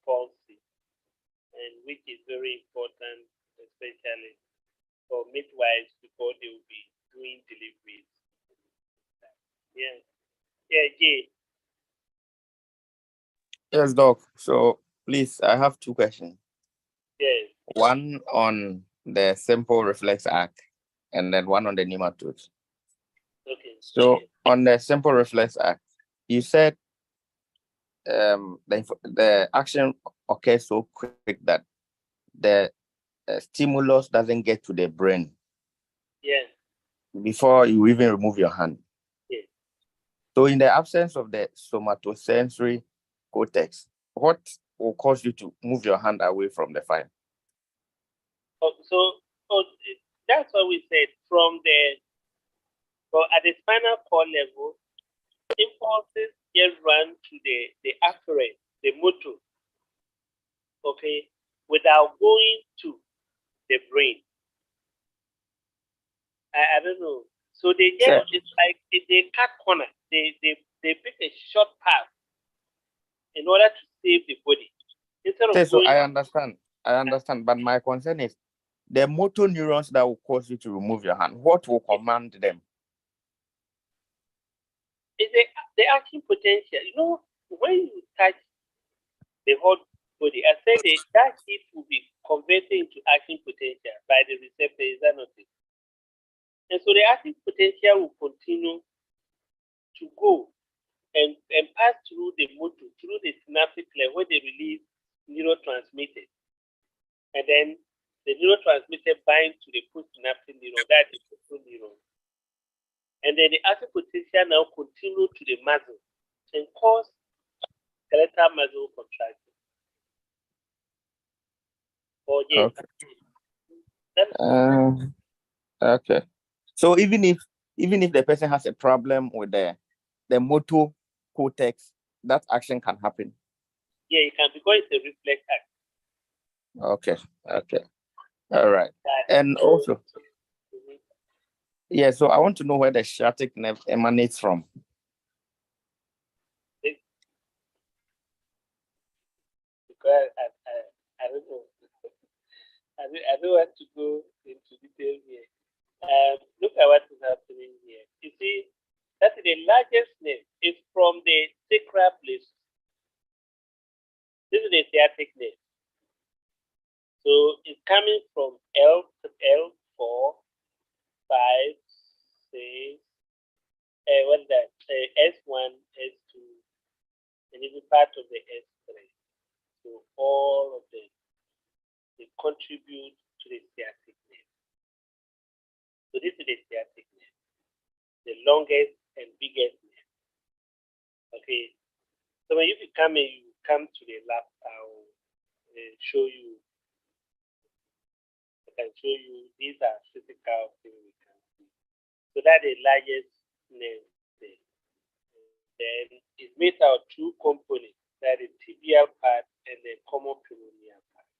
palsy, and which is very important, especially for midwives before they will be doing deliveries. Yeah. Yeah, Jay. Yes, Doc. So please, I have two questions. Yes. One on the simple reflex act, and then one on the nematodes. Okay. So on the simple reflex act, you said the action occurs so quick that the stimulus doesn't get to the brain. Yeah. Before you even remove your hand. Yes. So in the absence of the somatosensory cortex, what will cause you to move your hand away from the file. So that's what we said. At the spinal cord level, impulses just run to the afferent, the motor, okay, without going to the brain. I don't know. So they just, it's like they cut corner. They pick a short path in order to save the body. Instead of So going, I understand, but my concern is the motor neurons that will cause you to remove your hand. What will command them? It's the action potential. You know, when you touch the whole body, I said that heat will be converted into action potential by the receptor. Is that not it? And so the action potential will continue to go and pass through the motor, through the synaptic layer where they release neurotransmitters. And then the neurotransmitter binds to the postsynaptic neuron, that is the motor neuron. And then the action potential now continue to the muscle and cause skeletal muscle contraction. Oh, yes. Okay. So even if the person has a problem with the motor cortex, that action can happen. Yeah, it can, because it's a reflex act. Okay. All right. And also, yeah, so I want to know where the sciatic nerve emanates from. Because I don't know. I don't want to go into detail here. Look at what is happening here. You see, that's the largest nerve. It's from the sacral plexus. This is the sciatic nerve. So it's coming from L4, 5, 6, what's that? S1, S2, and even part of the S3. So all of them, they contribute to the sciatic nerve. So this is the sciatic nerve, the longest and biggest nerve. Okay. So when you come to the lab, I'll show you. I can show you, these are physical things we can see. So that's the largest nerve there. Then it's made out of two components, that is the tibial part and the common peroneal part.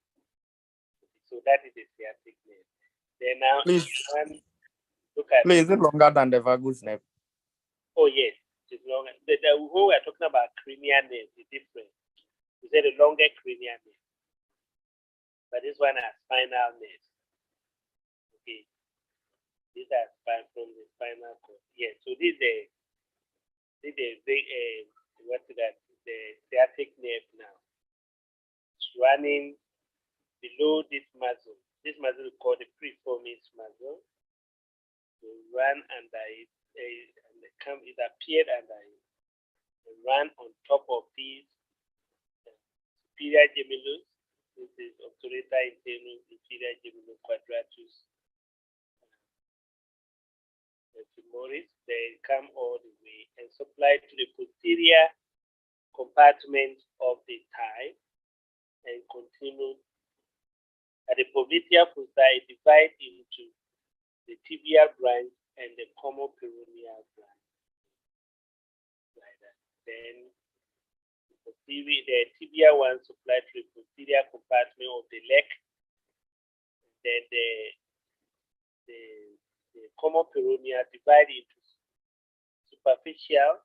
So that is the sciatic nerve. Then now, Please, look at please, is it longer than the vagus nerve? Oh yes, it's longer. When we're talking about cranial nerve, it's different. We say the longer cranial nerve, but this one has spinal nerve. Okay, these are from the spinal cord. Yeah, so this is what's that? The sciatic nerve now. It's running below this muscle. This muscle is called the piriformis muscle. To run under it, and it appeared under it. And run on top of these superior gemellus. This is obturator internus, inferior gemellus quadratus, femoris. They come all the way and supply to the posterior compartment of the thigh and continue at the popliteal fossa. It divides into the tibial branch and the common peroneal branch. Like that. Then the tibial one supplied to the posterior compartment of the leg. Then the common peroneal divided into superficial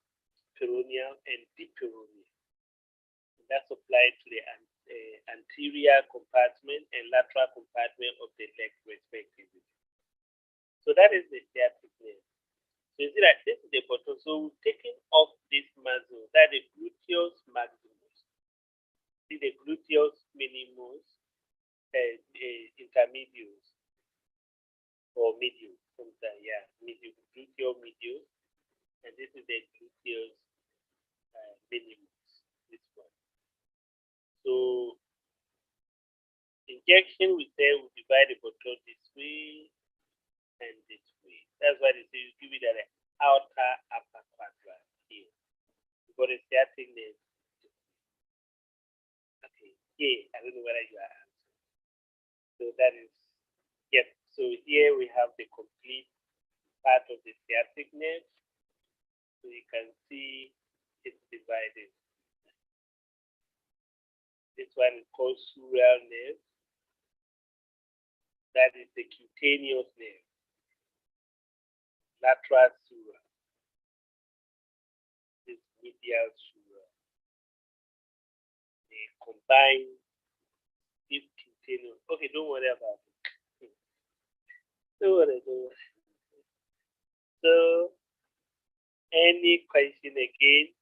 peroneal and deep peroneal. That's applied to the anterior compartment and lateral compartment of the leg, respectively. So that is the sciatic nerve. So you see that this is the bottom. So we've taken off this muscle, that is the gluteus maximus. See the gluteus minimus, intermedius, or medius. Medius, gluteus medius, and this is the gluteus minimus. This one. So injection, we say we divide the bottom this way and this way. That's why they say you give it an outer upper quadrant here. Because the sciatic nerve. Okay. okay. I don't know whether you are answering. So that is, yep. So here we have the complete part of the sciatic nerve. So you can see it's divided. This one is called sural nerve. That is the cutaneous nerve. Lateral sural. This medial sural. They combine this cutaneous. Okay, don't worry about it. Don't worry. So, any question again?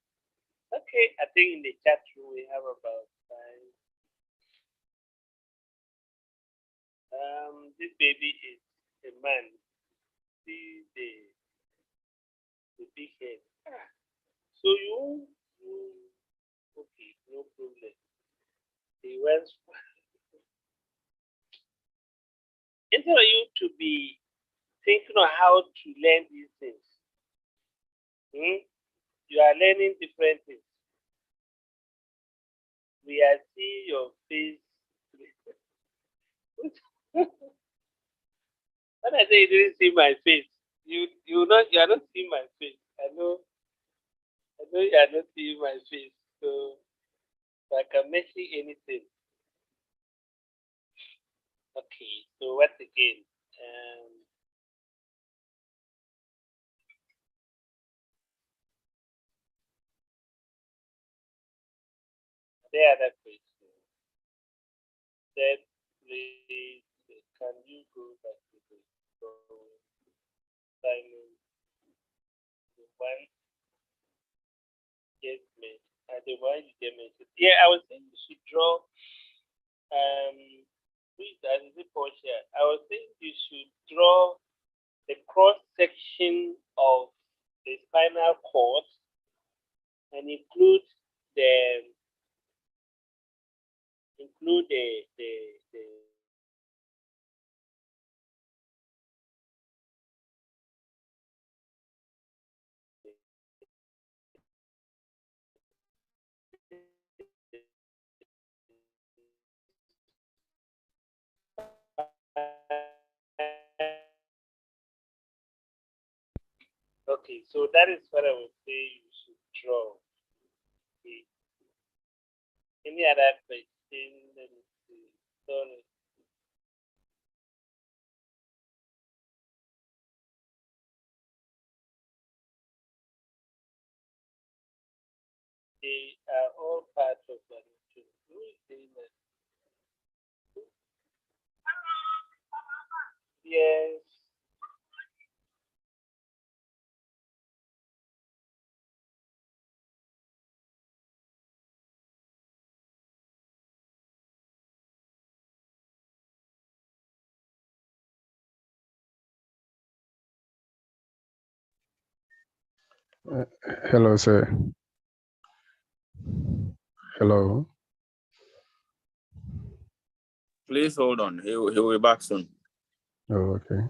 Okay, I think in the chat room we have about 5. This baby is a man. The big head. So you okay, no problem. He went instead of you to be thinking of how to learn these things. You are learning different things. We are seeing your face. When I say you didn't see my face, you are not seeing my face. I know you are not seeing my face. So I can mention anything. Okay, so what again? There are other questions. That please, can you go back to the Simon? The one get me, and the one you get me. Yeah, I was saying you should draw. Please, as is it Portia? I was saying you should draw the cross section of the spinal cord and include the okay, so that is what I would say you should draw. Okay. Any other question? Let me see. Sorry. They are all part of one. Who is saying that? Yes. Hello, sir. Hello. Please hold on. He will be back soon. Oh, okay.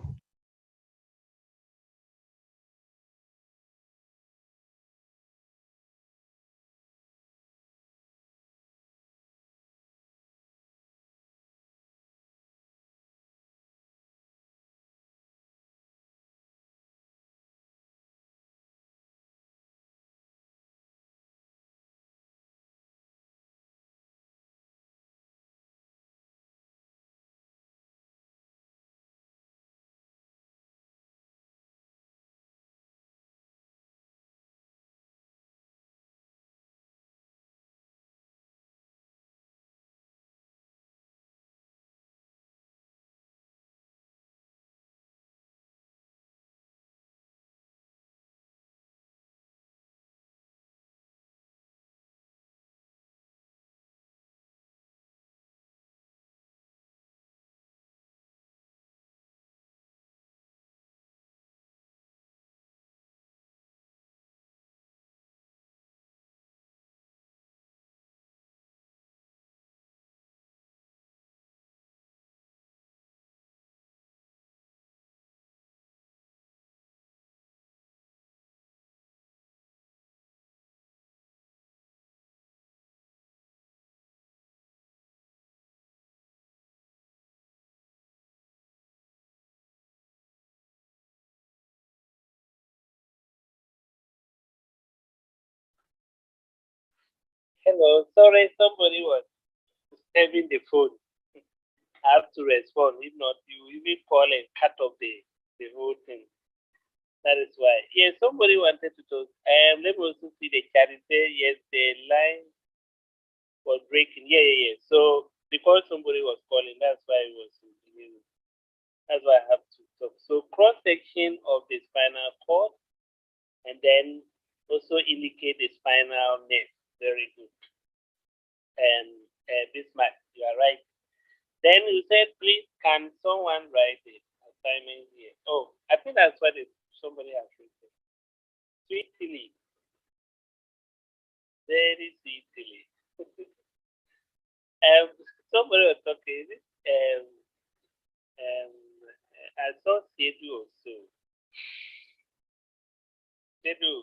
Hello, sorry, somebody was having the phone. I have to respond. If not, you even call and cut off the whole thing. That is why. Yes, somebody wanted to talk. Let me also see the chat. It says, yes, the line was breaking. Yeah. So, because somebody was calling, that's why it was. That's why I have to talk. So, cross section of the spinal cord, and then also indicate the spinal nerve. Very good. And Bismarck, you are right. Then you said, please, can someone write the assignment here? Oh, I think that's what somebody has written. Sweetly. Very sweetly. Somebody was talking. I saw Sedu also. Sedu,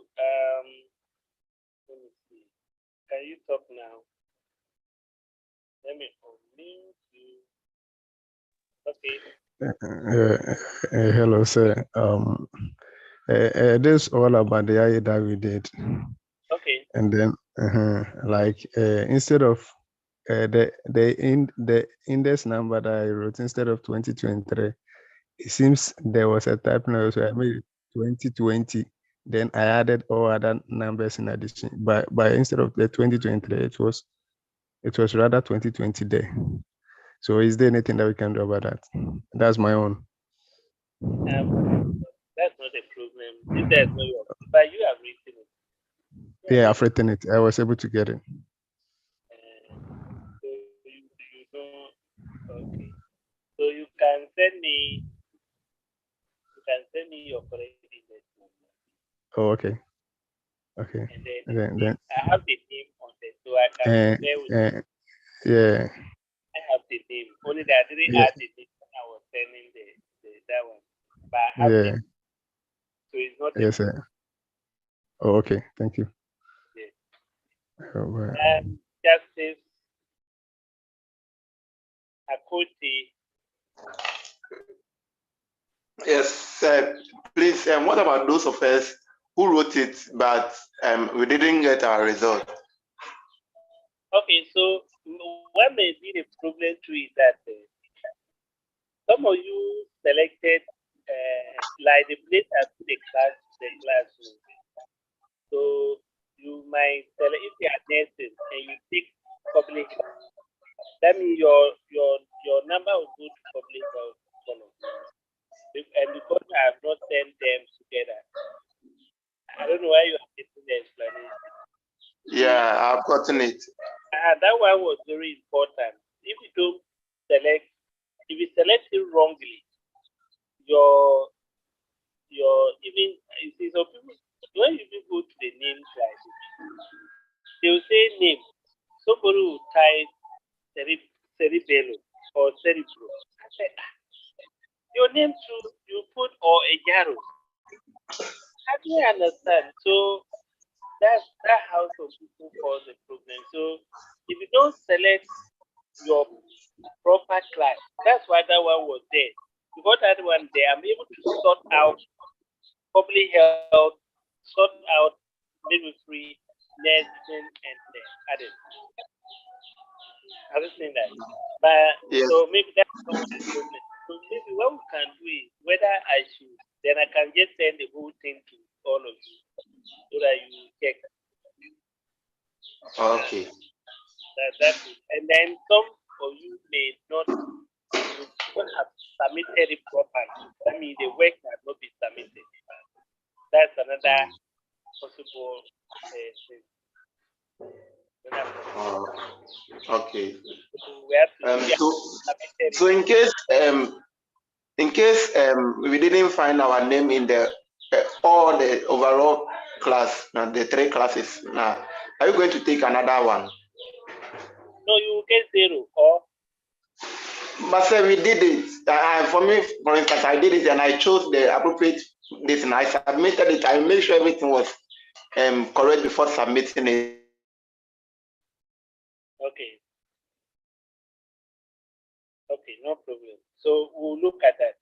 let me see. Can you talk now? Let me unmute you. Okay. Hello, sir. This is all about the IA that we did. Okay. And then, instead of the index number that I wrote, instead of 2023, it seems there was a typo, so I made it 2020. Then I added all other numbers in addition. But instead of the 2023, it was rather 2020 there. So is there anything that we can do about that? That's my own. That's not a problem. If there's no your, but you have written it. Yeah, I've written it. I was able to get it. So you know, okay. So you can send me your correct index number. Oh, okay. Okay. And then I have the name on it, so I can compare with yeah. I have the name. Only that I didn't add the name when I was sending that one. But I have the name. So it's not yes, sir. Oh, okay. Thank you. Yes. Oh, well. Justice Akoti. Yes, please. What about those of us who wrote it, but we didn't get our result? Okay, so what may be the problem to it that some of you selected like the place as the classroom. So you might select if you are nursing and you take public health. That means your number will go to public health column. And because I have not sent them together, I don't know why you are getting the explanation. Yeah, I've gotten it. That one was very important. If you don't select, if you select it wrongly, your even you see some people when you go to the names like they will say name. Somebody will type cerebellum or cerebro. I said, your name too, you put or a yarrow. I didn't understand. So that's how some people cause the problem. So if you don't select your proper class, that's why that one was there. Because that one there, I'm able to sort out public health, sort out midwifery, nursing, and others. I was saying that. But yes. so maybe that's some of the problem. So maybe what we can do is whether I should, then I can just send the whole thing to all of you so that you check. Okay. That's it. And then some of you may not have submitted it properly. That means the work has not been submitted. That's another possible thing. Okay. So we have to so in case we didn't find our name in the all the overall class, the 3 classes now, are you going to take another one? No, you get 0 or. But sir, we did it. For me, for instance, I did it and I chose the appropriate this and I submitted it. I made sure everything was correct before submitting it. Okay. Okay, no problem. So we'll look at that.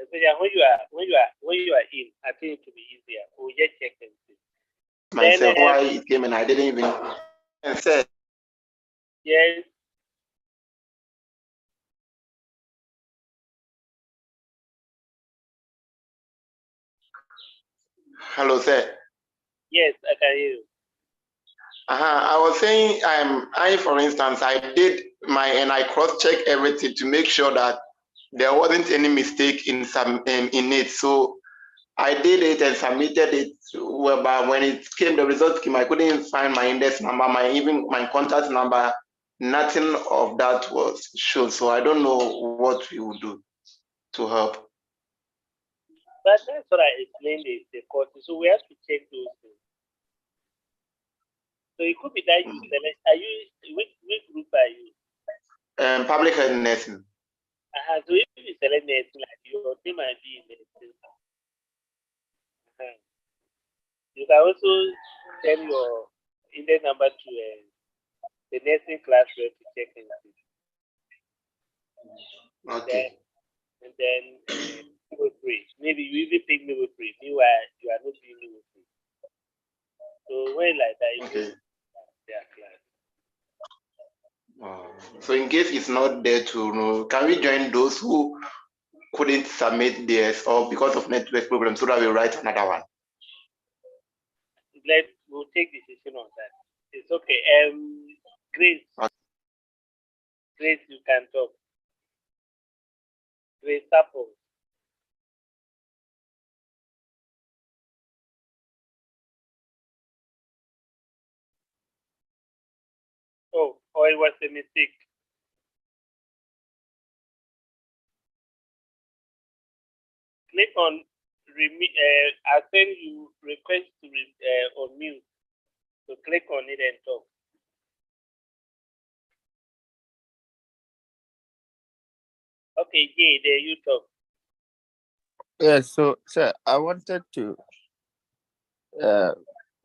Especially when you are in, I think it will be easier. We'll just check and see. Myself, why it came and I didn't even Sir. Yes. Hello, sir. Yes, I can hear you. I was saying, for instance, I did and I cross-checked everything to make sure that there wasn't any mistake in it. So I did it and submitted it. But when the result came, I couldn't find my index number, my contact number. Nothing of that was shown. So I don't know what we will do to help. But that's what I explained the course. So we have to check those things. So it could be that you select. Are you which group are you? Public health nursing. So if you select nursing, like your team might be in nursing. You can also send your index number to the nursing class rep to check and see. Okay. And then midwifery. Maybe you even pick midwifery. Meanwhile, you are not doing midwifery. So when like that, you Okay. their class. So in case it's not there to know, can we join those who couldn't submit theirs or because of network problems so that we write another one? We'll take decision on that. It's okay. Grace. Okay. Grace, you can talk. Grace Apple. Oh, it was a mistake. Click on I'll send you request to unmute. So click on it and talk. Okay, Jay, there you talk. Yes, so sir, I wanted to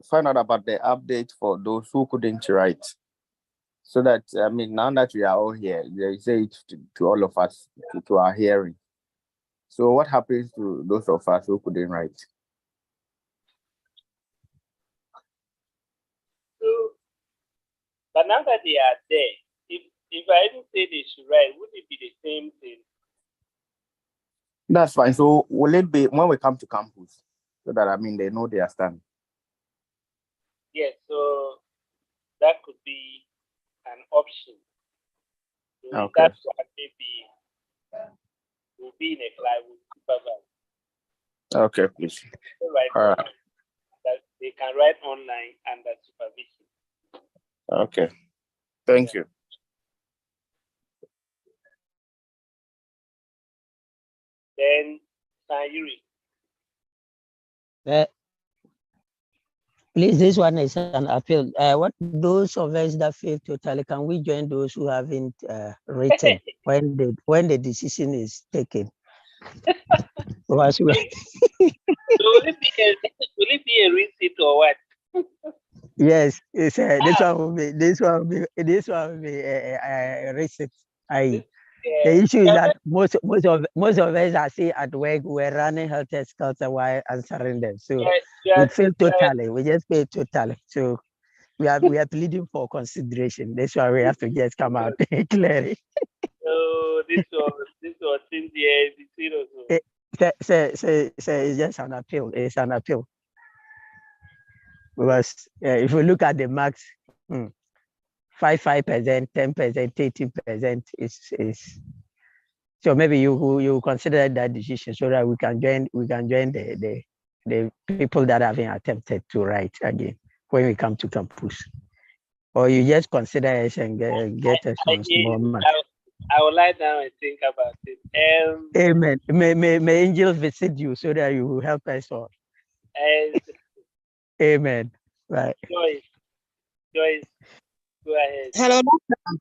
find out about the update for those who couldn't write. So that now that we are all here, they say it to all of us to our hearing. So what happens to those of us who couldn't write? So, but now that they are there, if I even say they should write, wouldn't it be the same thing? That's fine. So will it be when we come to campus, so that they know their stand? Yes, so that could be an option. So Okay. that's why maybe we'll be in a class with supervisor. Okay, please. Right. That they can write online under supervision. Okay. Thank you. Then Sayuri. Please, this one is an appeal. What those of us that fail totally, can we join those who haven't written when the decision is taken? So will it be a receipt or what? Yes, it's this one will be a receipt. The issue is that most of us are still at work. We're running health scouts while answering them. So we fail totally. We just pay totally. So we are pleading for consideration. That's why we have to just come out clearly. So this was since the It's just an appeal. It's an appeal. Because if we look at the marks, 5%, 10%, 18% is so maybe you consider that decision so that we can join the people that haven't attempted to write again when we come to campus. Or you just consider us and get us some small marks. I will lie down and think about it. Amen. May angels visit you so that you will help us all. Amen. Right. Joyce, go ahead. Hello, doctor.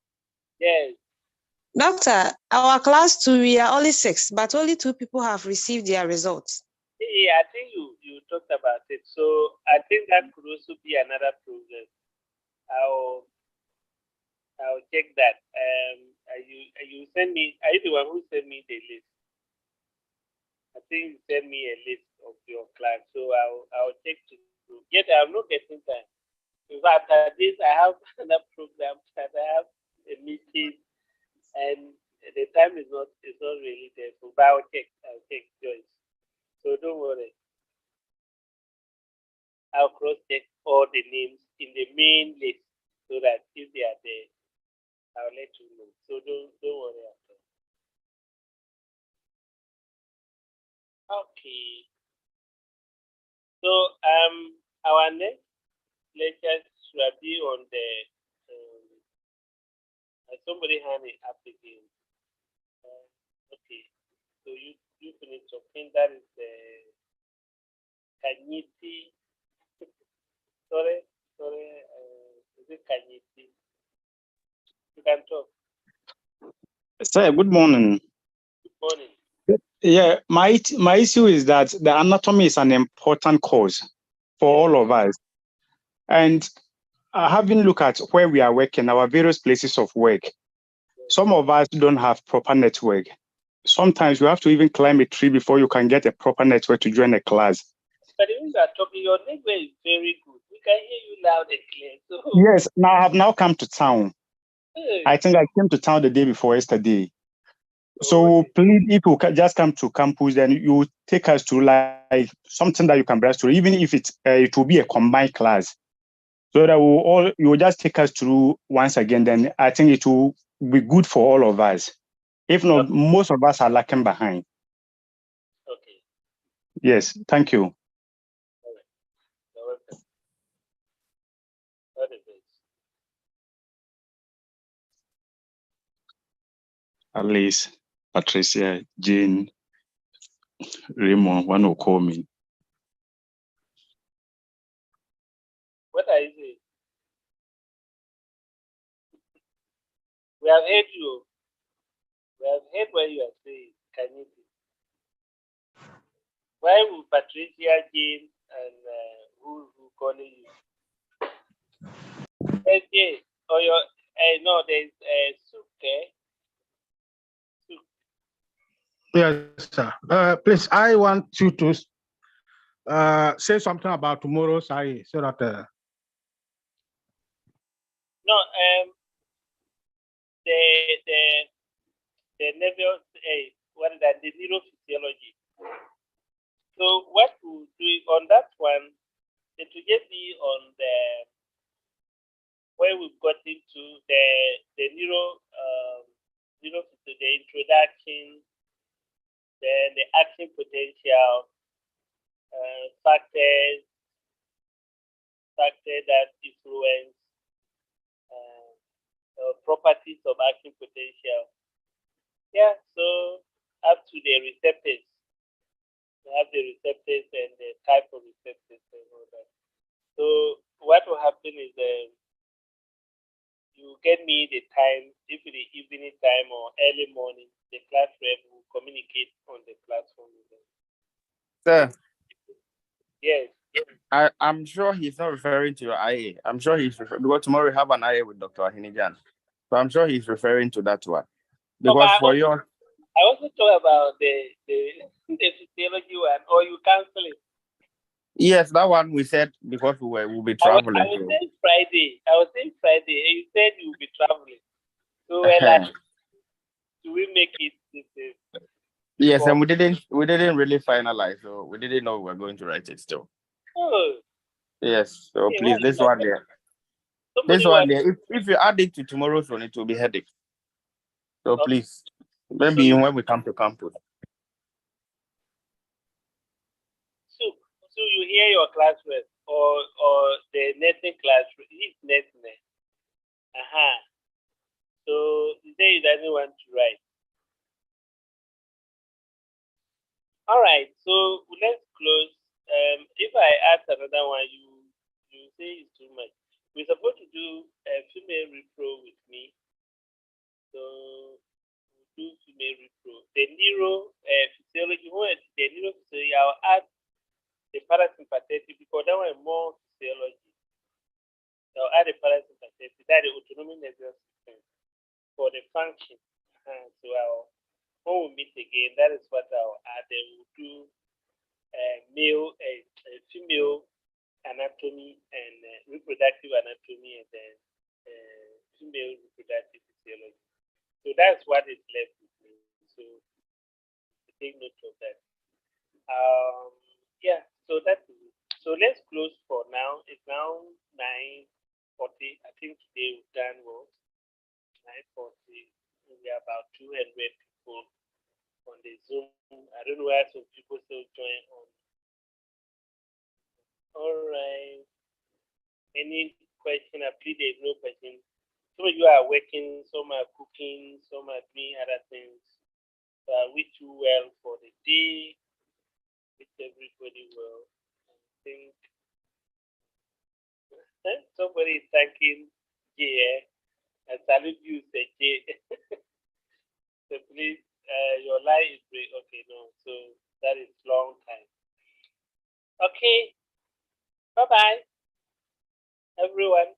Yes. Doctor, our class 2, we are only 6, but only 2 people have received their results. Yeah, I think you talked about it. So I think that could also be another problem. I'll check that. You send me. Are you the one who sent me the list? I think you send me a list of your class. So I'll check to. Yet I'm not getting time. So after this, I have another program that I have a meeting, and the time is not really there. So, but I'll check Joyce. So don't worry. I'll cross check all the names in the main list so that if they are there, I'll let you know. So don't worry at all. Okay. So our next lecture should be on the somebody hand it up again. Okay. So you finish talking. That is the Kanyiti. Sorry. Is it Kanyiti? You can talk. Sir, good morning. Good morning. Yeah, my issue is that the anatomy is an important course for all of us. And having looked at where we are working, our various places of work, some of us don't have proper network. Sometimes you have to even climb a tree before you can get a proper network to join a class. But when you are talking, your network is very good. We can hear you loud and clear. So Yes, now I have now come to town. I think I came to town the day before yesterday. So please, if you can just come to campus, then you take us to like something that you can brush through, even if it will be a combined class. So that you will just take us through once again. Then I think it will be good for all of us. If not, most of us are lacking behind. okay. Yes, thank you. All right. You're welcome. What is it? Alice, Patricia, Jane, Raymond, one will call me. What are you saying? We have heard you. We have heard what you are saying. Can you see? Why would Patricia, Jane, and who calling you? Okay. Or your no, there's Suke. Yes, sir. Please, I want you to say something about tomorrow's IE so that. No, the level what is that? The neurophysiology. So what we do on that one, it will just be on the where we've got into the the introduction, then the action potential, factors that influence properties of action potential. Yeah, so up to the receptors. We have the receptors and the type of receptors and all that. So what will happen is you get me the time, if it is evening time or early morning, the class rep will communicate on the platform with them. Sir. Yes. I'm sure he's not referring to your IA. I'm sure he's referring because tomorrow we have an IA with Dr. Ahinijan. So I'm sure he's referring to that one. Because for your I also talk about the physiology one, or you cancel it. yes, that one we said because we'll be traveling. I was saying Friday, and you said you'll be traveling. So like, do we make it this yes, and we didn't really finalize, so we didn't know we were going to write it still. Oh. Yes, so please, this one there. This one there, if you add it to tomorrow's one, it will be headache. So please, maybe when we come to campus. So you hear your classmate or the nursing class, he's nursing. So he says he doesn't want to write. All right, so let's close. If I ask another one, you say it's too much. We're supposed to do a female repro with me. So we'll do female repro. The neurophysiology, the neurophysiology, I'll add the parasympathetic because that one is more physiology. So I'll add the parasympathetic, that is the autonomic nervous system for the function. So when we meet again, that is what I'll add. Then we'll do male, female anatomy and reproductive anatomy, and then female reproductive physiology. So that's what is left with me. So take note of that. Yeah, so that's it. So let's close for now. It's now 9:40. I think today we've done well. 9:40. We are about 200 people on the Zoom. I don't know why some people still join on. All right. Any question? I plead there's no question. Some of you are working, some are cooking, some are doing other things. So I wish you well for the day. Wish everybody well. I think somebody is thanking Jay. I salute you, say Jay. So please, your line is great. Okay, no, so that is long time. Okay, bye bye, everyone.